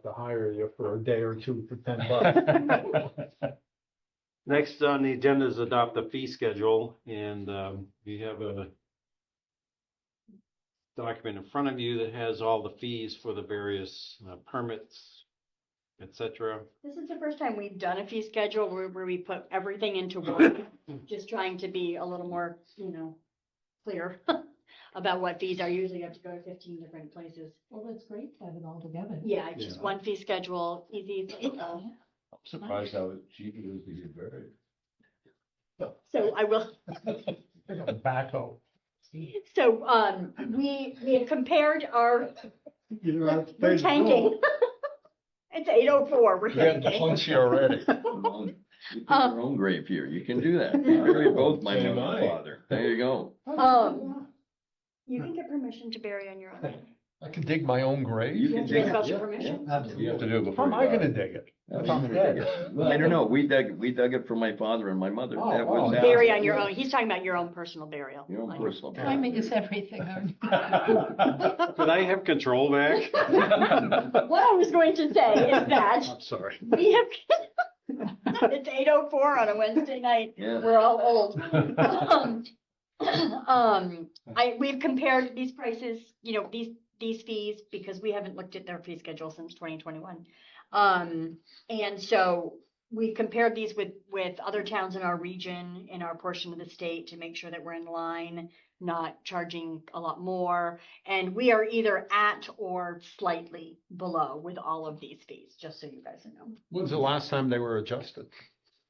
not to hire you for a day or two for $10. Next on the agenda is adopt the fee schedule, and you have a document in front of you that has all the fees for the various permits, et cetera. This is the first time we've done a fee schedule where we put everything into one, just trying to be a little more, clear about what fees are. Usually you have to go to 15 different places. Well, that's great to have it all together. Yeah, it's just one fee schedule, easy. I'm surprised how cheap it is to get buried. So I will, Backhoe. so, we have compared our, You don't have to pay we're the bill. tanking. It's 8:04, we're You had to tanking. punch you already. You pick your own grave here. You can do that. Bury both my mother and father. There you go. You can get permission to bury on your own. I can dig my own grave? You You can have to get dig it. special permission. You have to do it How before am you I die. gonna dig it? How If are I'm you gonna dig dead? it? Well, I don't know. We dug it for my father and my mother. That was. oh. Bury on your own. He's talking about your own personal burial. Your own Like- personal. Timing is everything, aren't you? Could I have control back? What I was going to say is that I'm sorry. we have, it's 8:04 on a Wednesday night. Yeah. We're all old. We've compared these prices, these fees, because we haven't looked at their fee schedule since 2021. And so we compared these with other towns in our region, in our portion of the state, to make sure that we're in line, not charging a lot more. And we are either at or slightly below with all of these fees, just so you guys know. When's the last time they were adjusted?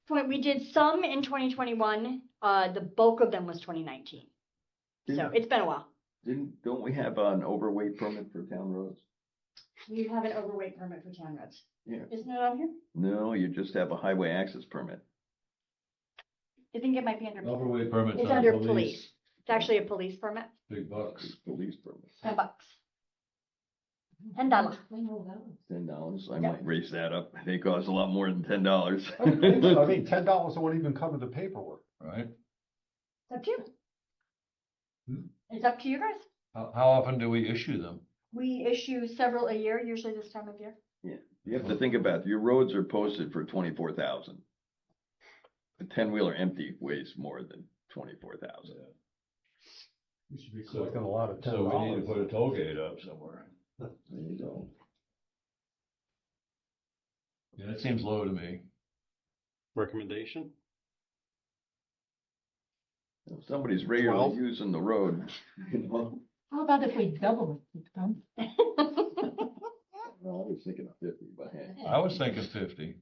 We did some in 2021, the bulk of them was 2019. So it's been a while. Don't we have an overweight permit for town roads? You have an overweight permit for town roads. Yeah. Isn't it on here? No, you just have a highway access permit. I think it might be under, Overweight permits it's on under police, police. It's actually a police permit, big bucks. Police permit. $10. $10. $10. I might raise that up. They cost a lot more than $10. I don't think so. I mean, $10 won't even cover the paperwork. Right? It's up to you. Hmm. It's up to you guys. How often do we issue them? We issue several a year, usually this time of year. You have to think about it. Your roads are posted for 24,000. A 10-wheeler empty weighs more than 24,000. We should be collecting a lot of $10. So we need to put a toll gate up somewhere. There you go. Yeah, that seems low to me. Recommendation? If somebody's regularly 12? using the road, How about if we double it? Tom? Well, I was thinking of 50, but hey. I was thinking 50.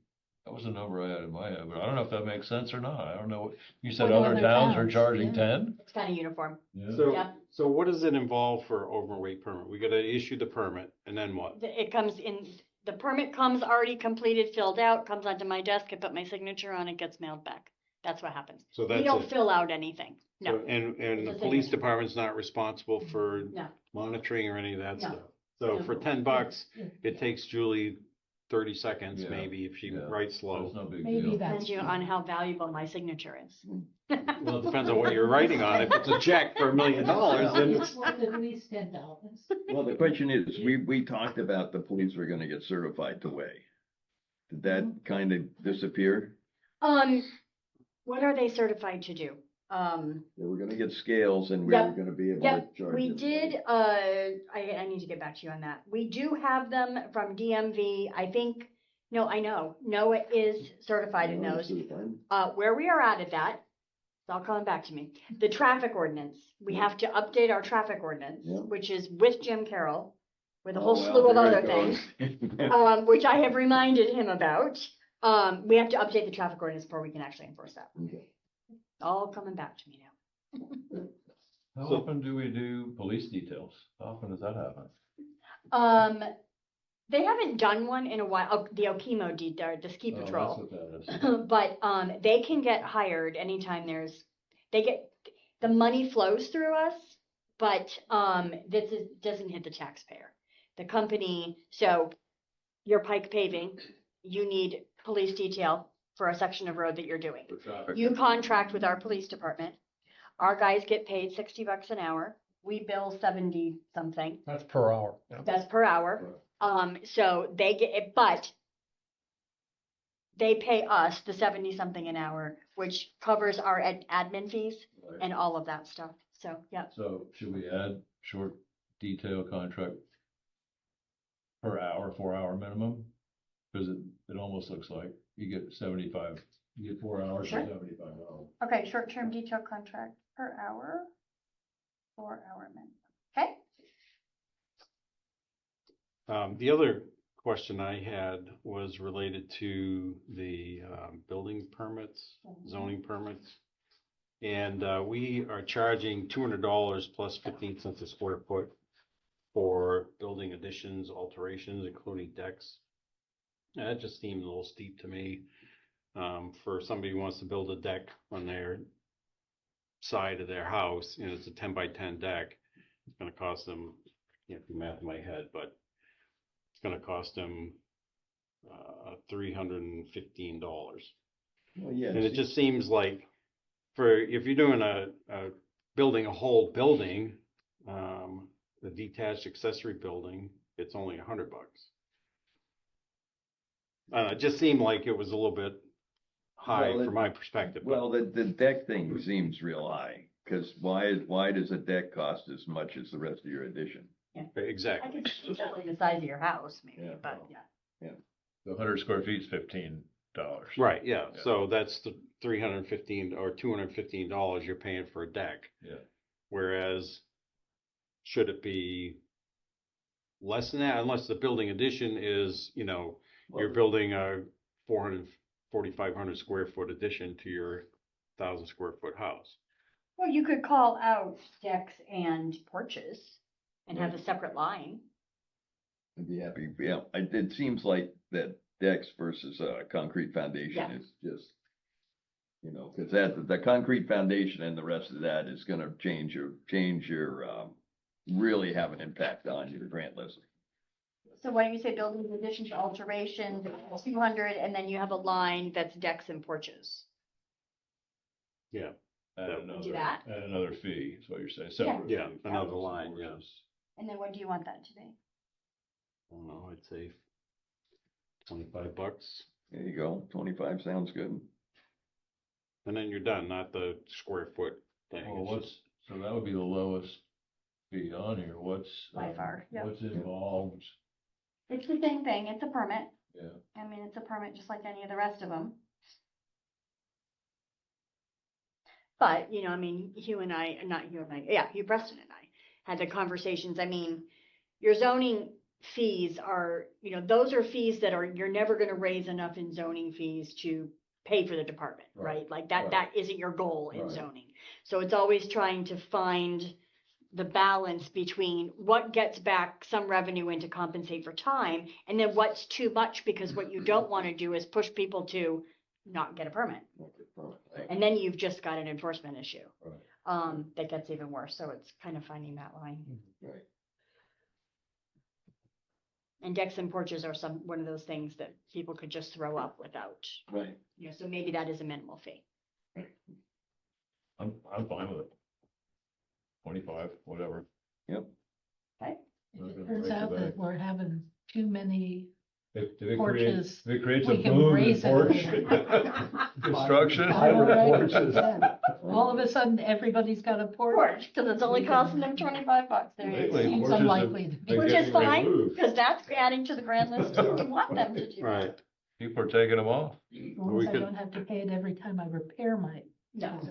That was the number I had in my head, but I don't know if that makes sense or not. I don't know. You said Well, other other towns are towns, charging yeah. 10? It's kind of uniform. Yeah. So, Yep. so what does it involve for overweight permit? We gotta issue the permit, and then what? It comes in, the permit comes already completed, filled out, comes onto my desk, I put my signature on it, gets mailed back. That's what happens. So We that's don't it. fill out anything. No, So- And the It's a police signature. department's not responsible for no. monitoring or any of that No. stuff. So No. for $10, Yeah. it takes Julie 30 seconds Yeah. maybe if she Yeah. writes That's slow. no big Maybe deal. that's. Depends you on how valuable my signature is. Well, it depends on what you're writing on. If it's a check for $1 million, then it's. Worth at least $10. Well, the question is, we talked about the police were gonna get certified to weigh. Did that kind of disappear? What are they certified to do? They were gonna get scales and we were Yep. gonna be able to Yep, charge. we everybody. did, I need to get back to you on that. We do have them from DMV, I think, no, I know, NOAA is certified in those. Certified. Where we are at that, it's all coming back to me. The traffic ordinance, we have to update our traffic ordinance, Yeah. which is with Jim Carroll, with a Oh, whole well, slew of there other it things, goes. which I have reminded him about. We have to update the traffic ordinance before we can actually enforce that. Okay. All coming back to me now. How So- often do we do police details? How often does that happen? They haven't done one in a while, the Okemo, the ski Oh, that's patrol. what that is. But, they can get hired anytime the money flows through us, but, doesn't hit the taxpayer. The company, so your Pike paving, you need police detail for a section of road that you're doing. For traffic. You contract with our police department. Our guys get paid $60 an hour. We bill 70 something. That's per hour. Yeah. That's per hour. So they get it, but they pay us the 70 something an hour, which covers our admin fees Right. and all of that stuff. So, yeah. So should we add short detail contract per hour, 4 hour minimum? Because it almost looks like you get 75, you get 4 hours for Sure. $75. Okay, short-term detail contract per hour, 4 hour minimum. Okay. The other question I had was related to the building permits, zoning permits. And we are charging $200 plus 15 cents a square foot for building additions, alterations, including decks. And that just seemed a little steep to me. For somebody who wants to build a deck on their side of their house, and it's a 10 by 10 deck, it's gonna cost them, I can't do math in my head, but it's gonna cost them $315. Well, yeah, And it just seems like if you're doing building a whole building, the detached accessory building, it's only $100. It just seemed like it was a little bit high Well, from my perspective. but- Well, the deck thing seems real high, because why does a deck cost as much as the rest of your addition? I Exactly. think it's definitely the size of your house, maybe, Yeah. but yeah. The 100 square feet is $15. Right, yeah. Yeah. So that's the $315 or $215 you're paying for a deck. Yeah. Whereas, should it be less than that, unless the building addition is, you're building a 4,500 square foot addition to your 1,000 square foot house. Well, you could call out decks and porches and have a separate line. I'd be happy, yeah, it seems like that decks versus concrete foundation Yeah. is just, because the concrete foundation and the rest of that is gonna change your, really have an impact on your grant listing. So why don't you say buildings, additions, alterations, 200, and then you have a line that's decks and porches. Yeah. Add That- another, Do that? add another fee, is what you're saying, separate. Yeah, fee. another line, yeah. And then what do you want that to be? I don't know, I'd say $25. There you go, 25 sounds good. And then you're done, not the square foot thing. Well, It's just- so that would be the lowest fee on here, what's? By far, yeah. What's involved? It's the same thing, it's a permit. Yeah. I mean, it's a permit just like any of the rest of them. But, I mean, Hugh, Preston and I had the conversations. I mean, your zoning fees are, those are fees that you're never gonna raise enough in zoning fees to pay for the department, right? Like right. that isn't your goal in Right. zoning. So it's always trying to find the balance between what gets back some revenue in to compensate for time, and then what's too much, because what you don't want to do is push people to not get a permit. And then you've just got an enforcement issue. Right. That gets even worse. So it's kind of finding that line. Right. And decks and porches are one of those things that people could just throw up without, Right. so maybe that is a minimal fee. I'm fine with it. 25, whatever. Yep. Okay. Not It gonna turns break the out that bank. we're having too many If it porches, creates, if it creates a we can boom in raise it a porch little. construction. Yeah. All of a sudden, everybody's got a porch. Porch, because it's only costing them $25. There you Lately, go. Seems porches have unlikely to been be. Which is getting fine, removed. because that's adding to the grand list too. We want them to do that. Right. People are taking them off. As long We as I could- don't have to pay it every time I repair my. No.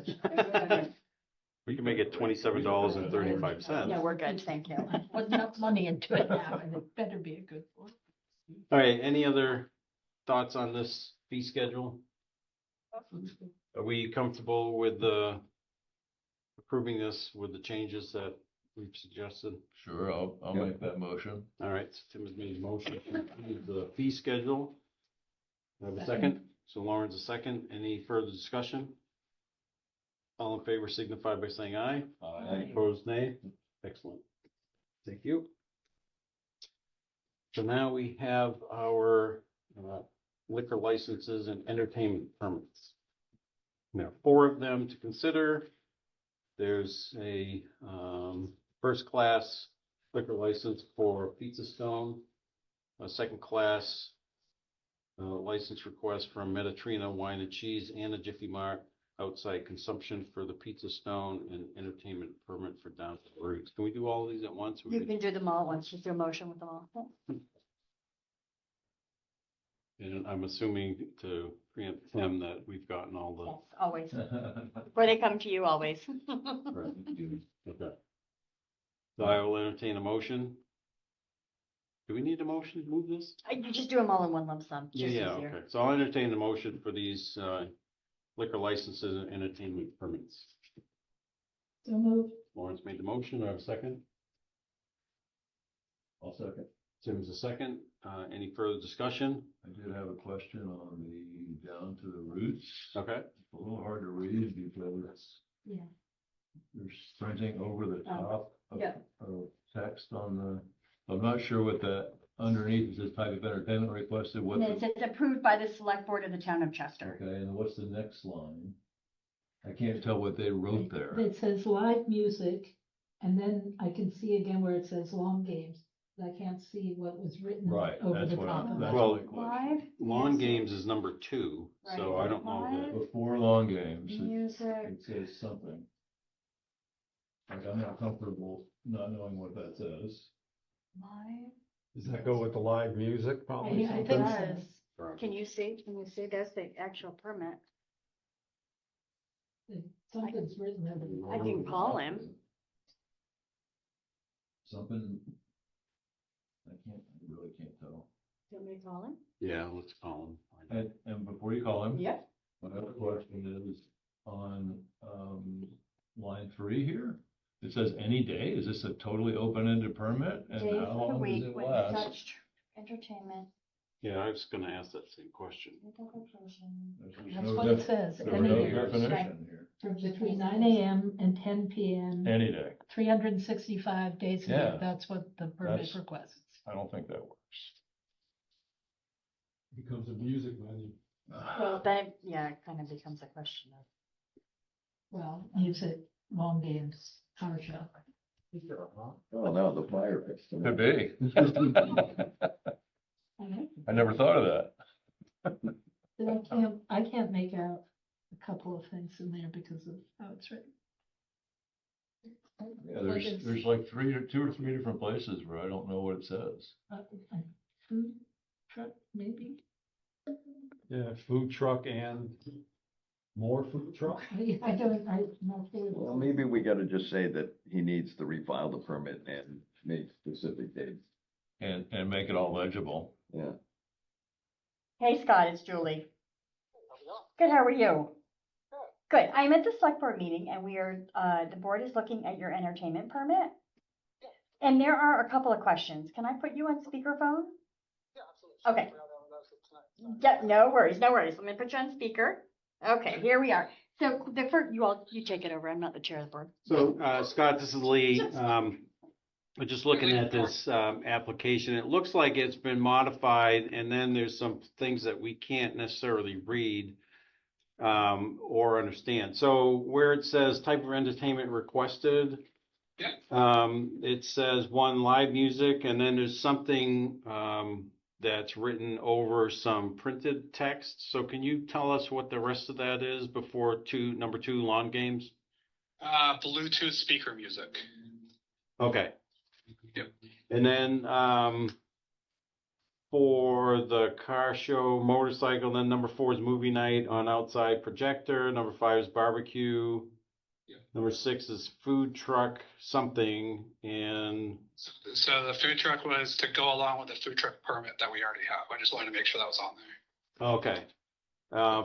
We can make it $27.35. Yeah, we're good, thank you. Put enough money into it now, and it better be a good one. All right, any other thoughts on this fee schedule? Are we comfortable with approving this with the changes that we've suggested? Sure, I'll Yep. make that motion. All right, so Tim has made a motion to approve the fee schedule. I have a second, so Lauren's a second. Any further discussion? All in favor signify by saying aye. Aye. Opposed, nay. Excellent. Thank you. So now we have our liquor licenses and entertainment permits. There are 4 of them to consider. There's a first-class liquor license for Pizza Stone a second class license request from Mediterranean Wine and Cheese and a Jiffy Mart outside consumption for the Pizza Stone and entertainment permit for Down to the Roots. Can we do all of these at once? You can do them all at once, just do a motion with them all. And I'm assuming to preempt him that we've gotten all Yes, always. the. Before they come to you, always. Right, okay. So I will entertain a motion. Do we need a motion to move this? You just do them all in one lump sum. Yeah, just yeah, easier. okay. So I'll entertain the motion for these liquor licenses and entertainment permits. So moved. Lawrence made the motion. Do I have a second? I'll second. Tim's a second. Any further discussion? I did have a question on the Down to the Roots. Okay. A little hard to read because Yeah. there's printing over the top of, yeah. of text on the, I'm not sure what that underneath is, this type of entertainment requested, what And it the, says approved by the select board of the town of Chester. okay, and what's the next line? I can't tell what they wrote there. It says live music, and then I can see again where it says long games. I can't see what was written Right, over that's the what top I, of that's that. Well, my question. Live Lawn music, games is number 2, so Right. I don't know that. Before long games, music, it says something. Like, I'm not comfortable not knowing what that says. live. Does that go with the live music probably? I think something? so. Does. Can you see? Can you see? That's the actual permit. Something's written over the. I can call him. Something. I really can't tell. Do you want me to call him? Yeah, let's call him. And before you call him. Yep. My other question is on, line 3 here. It says any day. Is this a totally open-ended permit? And Days how of the long does week it with last? such entertainment. Yeah, I was gonna ask that same question. There's That's no what it def- says. There's Any no day. definition here. From between 9 a.m. and 10 p.m. Any day. 365 days a year. Yeah. That's what the permit That's- requests. I don't think that works. Becomes a music venue. Well, then, yeah, it kind of becomes a question of. Well, music, long games, car show. Oh, no, the fire pit. Could be. I never thought of that. But I can't make out a couple of things in there because of how it's written. Yeah, there's like 2 or 3 different places where I don't know what it says. Food truck, maybe? Yeah, food truck and more food truck. I'm not sure. Well, maybe we gotta just say that he needs to refile the permit and make specific dates. And make it all legible. Yeah. Hey, Scott, it's Julie. Good, how are you? Good. I'm at the select board meeting and we are, the board is looking at your entertainment permit. And there are a couple of questions. Can I put you on speakerphone? Okay. Yeah, no worries, no worries. Let me put you on speaker. Okay, here we are. So the first, you take it over. I'm not the chair of the board. So, Scott, this is Lee. We're just looking at this application. It looks like it's been modified, and then there's some things that we can't necessarily read or understand. So where it says type of entertainment requested, it says 1 live music, and then there's something that's written over some printed text. So can you tell us what the rest of that is before number 2 lawn games? Bluetooth speaker music. Okay. Yep. And then for the car show motorcycle, then number 4 is movie night on outside projector. Number 5 is barbecue. Yep. Number 6 is food truck something. And So the food truck was to go along with the food truck permit that we already have. I just wanted to make sure that was on there. okay.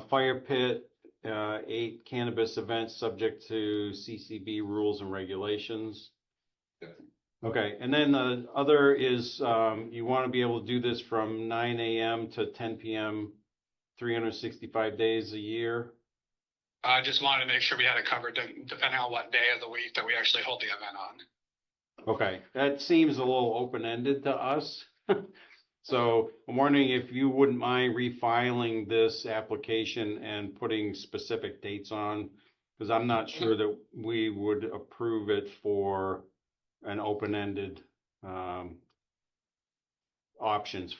Fire pit, 8 cannabis events subject to CCB rules and regulations. Yep. Okay, and then the other is you want to be able to do this from 9 a.m. to 10 p.m. 365 days a year. I just wanted to make sure we had it covered depending on what day of the week that we actually hold the event on. Okay, that seems a little open-ended to us. So I'm wondering if you wouldn't mind refiling this application and putting specific dates on, because I'm not sure that we would approve it for an open-ended options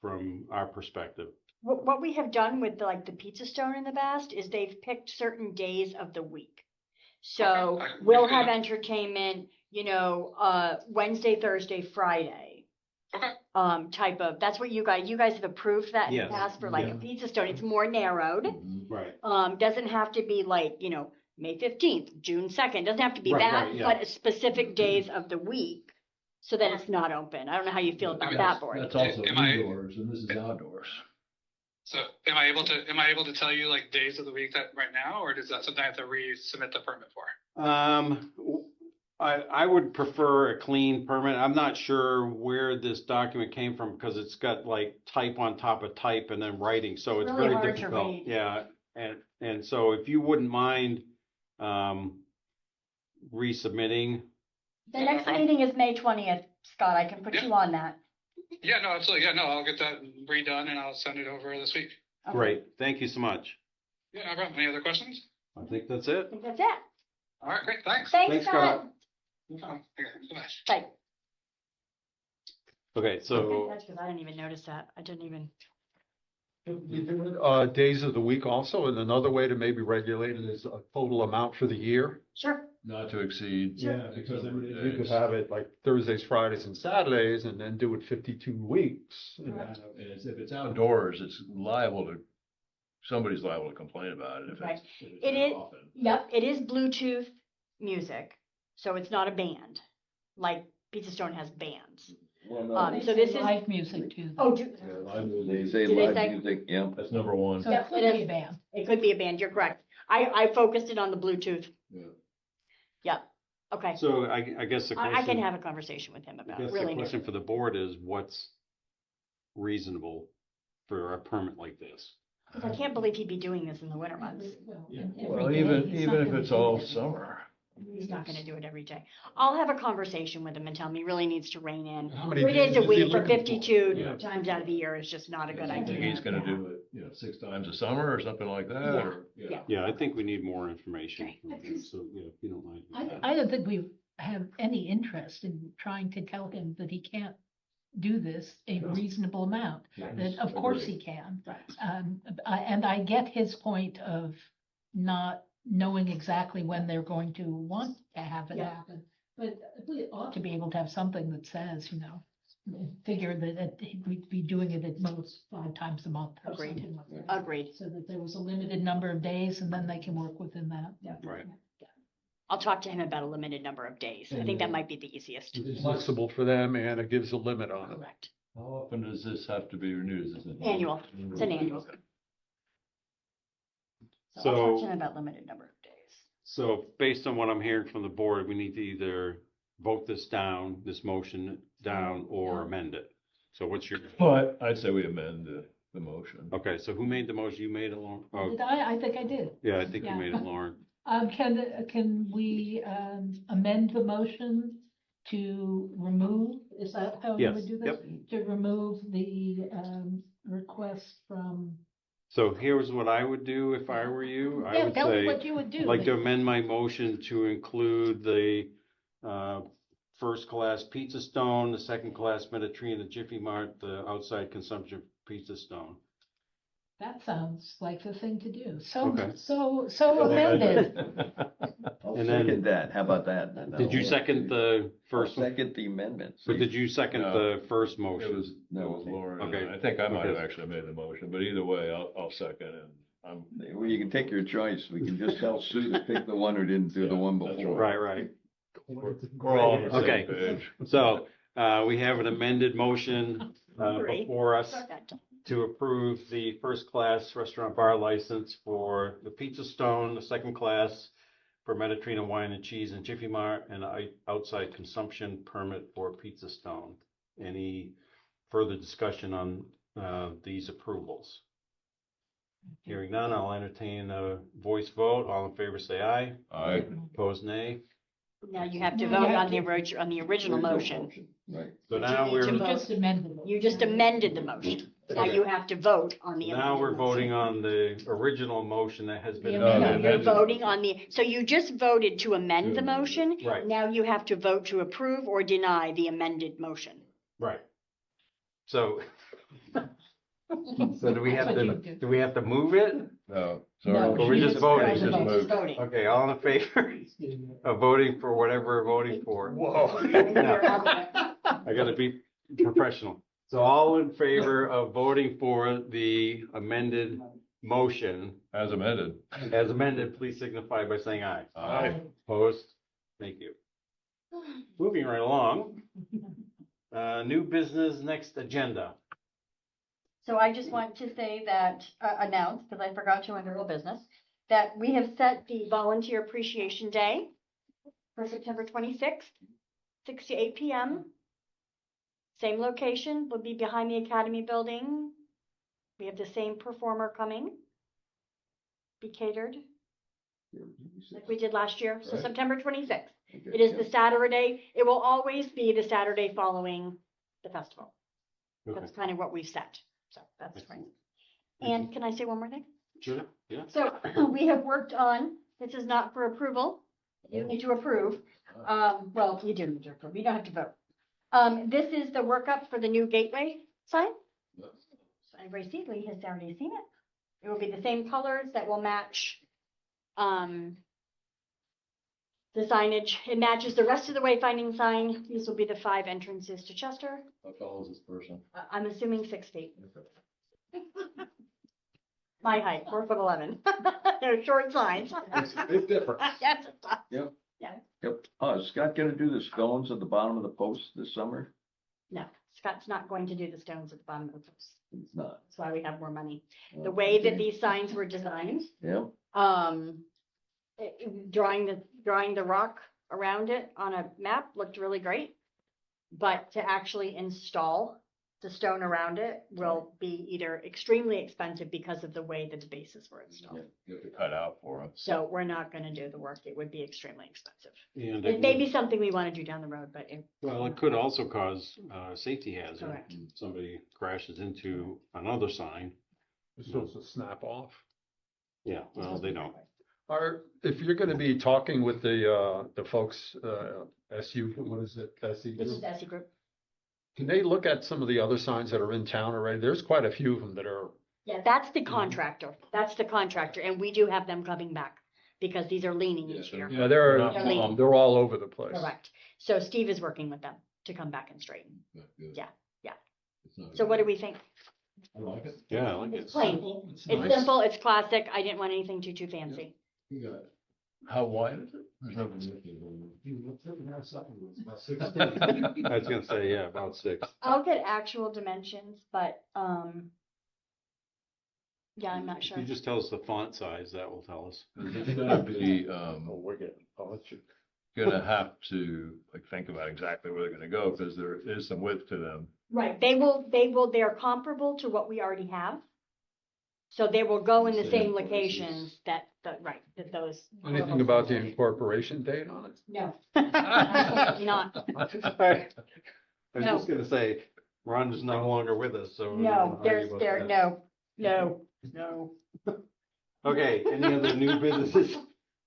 from our perspective. What we have done with like the Pizza Stone in the past is they've picked certain days of the week. So Okay. we'll have entertainment, Wednesday, Thursday, Friday. Okay. Type of, that's what you guys have approved that in the Yes. past for like a Yeah. Pizza Stone. It's more narrowed. Right. Doesn't have to be like, May 15th, June 2nd, doesn't have to be Right, that, right, yeah. but specific days of the week so that it's not open. I don't know how you feel about that, board. That's also Am I- indoors and this is outdoors. So am I able to tell you like days of the week that right now, or does that something I have to resubmit the permit for? I would prefer a clean permit. I'm not sure where this document came from because it's got like type on top of type and then writing, so it's Really very hard to difficult. read. Yeah, and so if you wouldn't mind resubmitting. The next meeting is May 20th, Scott. I can put Yeah. you on that. Yeah, no, absolutely. Yeah, no, I'll get that redone and I'll send it over this week. Okay. Great, thank you so much. Yeah, no problem. Any other questions? I think that's I it. think that's it. All right, great. Thanks. Thanks, Thanks, Scott. Scott. No problem. Okay, bye. Bye. Okay, so That's because I didn't even notice that. I didn't even. Days of the week also, and another way to maybe regulate it is a total amount for the year. Sure. Not to exceed. Yeah, because I mean, you could days. have it like Thursdays, Fridays and Saturdays and then do it 52 weeks. And if it's outdoors, it's somebody's liable to complain about it if Right. it's. if it's It is- often. Yep, it is Bluetooth music, so it's not a band, like Pizza Stone has bands. So this is. Live music too. Oh, Yeah, live music. They say Do they live say- music, yeah. That's number one. So Yeah, it could it be is. a band. It could be a band, you're correct. I focused it on the Bluetooth. Yeah. Yep, okay. so I guess the question. I can have a conversation with him I about guess it, the really. question for the board is what's reasonable for a permit like this? Because I can't believe he'd be doing this in the winter months. And every Well, day, even he's not if gonna it's do all that. summer. He's not gonna do it every day. I'll have a conversation with him and tell him he really needs to rein in. How many 3 days days a is he week for looking for? 52 Yeah. times out of the year is just not a good I think idea. he's gonna do it, 6 times a summer or something like that, Yeah. or, Yeah. Yeah, I think we need more information Okay. from him, so, if you don't mind. I don't think we have any interest in trying to tell him that he can't do this a reasonable amount. That of course he can. And I get his point of not knowing exactly when they're going to want to have it Yeah. happen. But we ought to be able to have something that says, figure that we'd be doing it at most 5 times a month. or Agreed. something like that. Agreed. So that there was a limited number of days and then they can work within that. Right. I'll talk to him about a limited number of days. I think that might be the easiest. It's flexible for them and it gives a limit on it. Correct. how often does this have to be renewed? Is it Annual. It's an annual. Okay. So I'll talk So- to him about limited number of days. So based on what I'm hearing from the board, we need to either vote this motion down or amend it. So what's your, But I'd say we amend the motion. okay, so who made the motion? You made it, Lauren? Oh, Did I think I did. yeah, I think you Yeah. made it, Lauren. Can we amend the motion to remove, is that how we Yes, would do this? yep. To remove the request from, So here's what I would do if I were you. I yeah, would tell me say, what you would do. I'd like to amend my motion to include the first class Pizza Stone, the second class Mediterranean, the Jiffy Mart, the outside consumption Pizza Stone. That sounds like the thing to do. Okay. So amended. I'll And then- second that. How about that? Did you second the first one? Second the amendment. So did you second No. the first It motion? was, that was Lauren. and Okay. I think I might have Okay. actually made the motion, but either way, I'll second it. I'm, Well, you can take your choice. We can just tell Sue to pick the one who didn't do the one that's before. Right. we're all on the Okay. same page. So, we have an amended motion, Agree. before us to approve the first class restaurant bar license for the Pizza Stone, the second class for Mediterranean wine and cheese and Jiffy Mart, and outside consumption permit for Pizza Stone. Any further discussion on, these approvals? Hearing none, I'll entertain a voice vote. All in favor, say aye. I, Opposed, nay. Now you have to No, you vote have on the original motion. Right. So You now need we're, to You vote. just amended it. You just amended the motion. Now Okay. you have to vote on the. now amended we're motion. voting on the original motion that has been The No, amended. you're amended. voting on so you just voted to amend the To- motion. Right. Now you have to vote to approve or deny the amended motion. Right. So, so do we have to move it? No, No, sorry. Or we're just voting? Just moved. Voting. Okay, all in favor of voting for whatever we're voting for? Whoa. I gotta be professional. So all in favor of voting for the amended motion As amended. as amended, please signify by saying aye. Aye. Opposed? Thank you. Moving right along. New business, next agenda. So I just want to say that, announce, because I forgot to under old business, that we have set the Volunteer Appreciation Day for September 26th, 6 to 8 p.m. Same location, will be behind the Academy Building. We have the same performer coming. Be catered like we did last year. So Right. September 26th. It is the Saturday. It will always be the Saturday following the festival. Okay. That's kind of what we've set. So that's fine. And can I say one more thing? Sure, yeah. So we have worked on, this is not for approval. You need to approve. Well, you do need to approve. You don't have to vote. This is the workup for the new gateway sign. So everybody sees, Lee has already seen it. It will be the same colors that will match the signage. It matches the rest of the wayfinding sign. These will be the 5 entrances to Chester. How tall is this person? I'm assuming 6 feet. My height, 4'11". They're short signs. Big difference. Yes, it does. Yep. Yeah. Yep. Is Scott gonna do the stones at the bottom of the post this summer? No, Scott's not going to do the stones at the bottom of the post. It's not. That's why we have more money. The way that these signs were designed, Yep. drawing the rock around it on a map looked really great. But to actually install the stone around it will be either extremely expensive because of the way that the bases were installed. You have to cut out for him. So we're not gonna do the work. It would be extremely expensive. And It may be something we wanna do down the road, but Well, it could also cause safety hazard. Correct. Somebody crashes into another sign. It's supposed to snap off. Yeah, well, they don't. If you're gonna be talking with the folks, SU, what is it, SE this is Group? SE Group. Can they look at some of the other signs that are in town already? There's quite a few of them that are, Yeah, that's the contractor. That's the contractor, and we do have them coming back because these are leaning each year. they're They're all over the place. Correct. So Steve is working with them to come back and straighten. Yeah. So what do we think? I like it. Yeah, I like it. It's plain. It's It's nice. simple, it's classic. I didn't want anything too fancy. You got it. How wide is it? There's nothing. I was gonna say, yeah, about 6. I'll get actual dimensions, but, yeah, I'm not sure. You just tell us the font size, that will tell us. It's gonna be, We're getting, gonna have to like think about exactly where they're gonna go, because there is some width to them. Right, they're comparable to what we already have. So they will go in the same locations that those. anything about the incorporation date on it? No. Absolutely not. I was No. just gonna say, Ron is no longer with us, so. we No, don't argue there's, about there, that. no. Okay, any other new businesses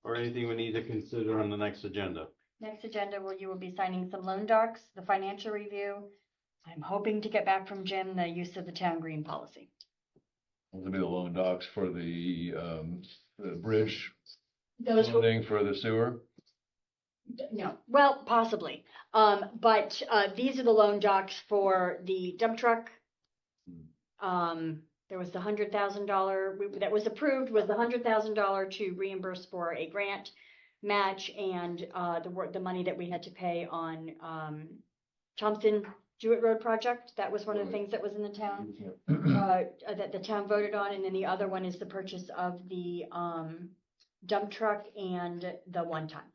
or anything we need to consider on the next agenda? Next agenda, you will be signing some loan docs, the financial review. I'm hoping to get back from Jim the use of the town green policy. There'll be the loan docs for the bridge Those will, funding for the sewer. no, well, possibly. But these are the loan docs for the dump truck. There was the $100,000 that was approved, was the $100,000 to reimburse for a grant match and the money that we had to pay on Thompson Jewett Road project. That was one of the things that was in the town, that the town voted on. And then the other one is the purchase of the dump truck and the one time.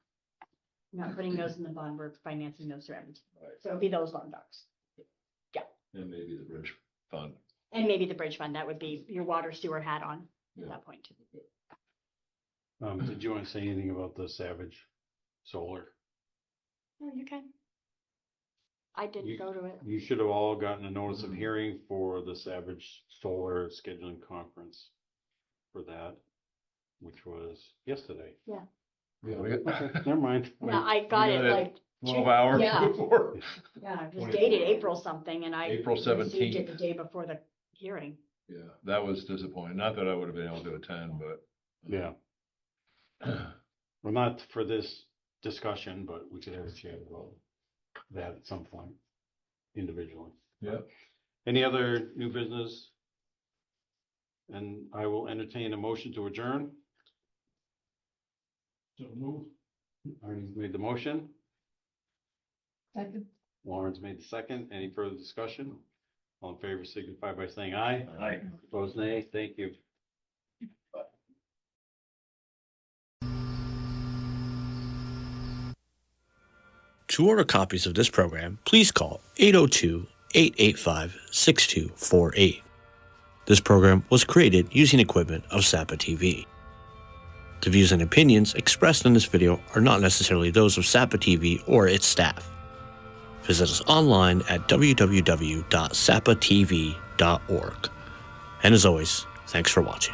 Not putting those in the bond, we're financing those through Edmonton. Right. So it'll be those loan docs. And maybe the bridge fund. And maybe the bridge fund, that would be your water sewer hat on Yeah. at that point. Did you want to say anything about the Savage Solar? No, you can. I didn't go to it. You should have all gotten a notice of hearing for the Savage Solar scheduling conference for that, which was yesterday. Yeah. Yeah, we got- Okay, never mind. Yeah, I got it got it. like 12 hours Yeah. before. Yeah, it was 24. dated April something and I April received 17th. it the day before the hearing. Yeah, that was disappointing. Not that I would have been able to attend, but. Yeah. Well, not for this discussion, but we could have a chat about that at some point individually. Yeah. Any other new business? And I will entertain a motion to adjourn. So move. Arnie's made the motion. Second. Lawrence made the second. Any further discussion? All in favor signify by saying aye. Aye. Opposed, nay. Thank you. To order copies of this program, please call 802-885-6248. This program was created using equipment of SAPA TV. The views and opinions expressed in this video are not necessarily those of SAPA TV or its staff. Visit us online at www.sapatv.org. And as always, thanks for watching.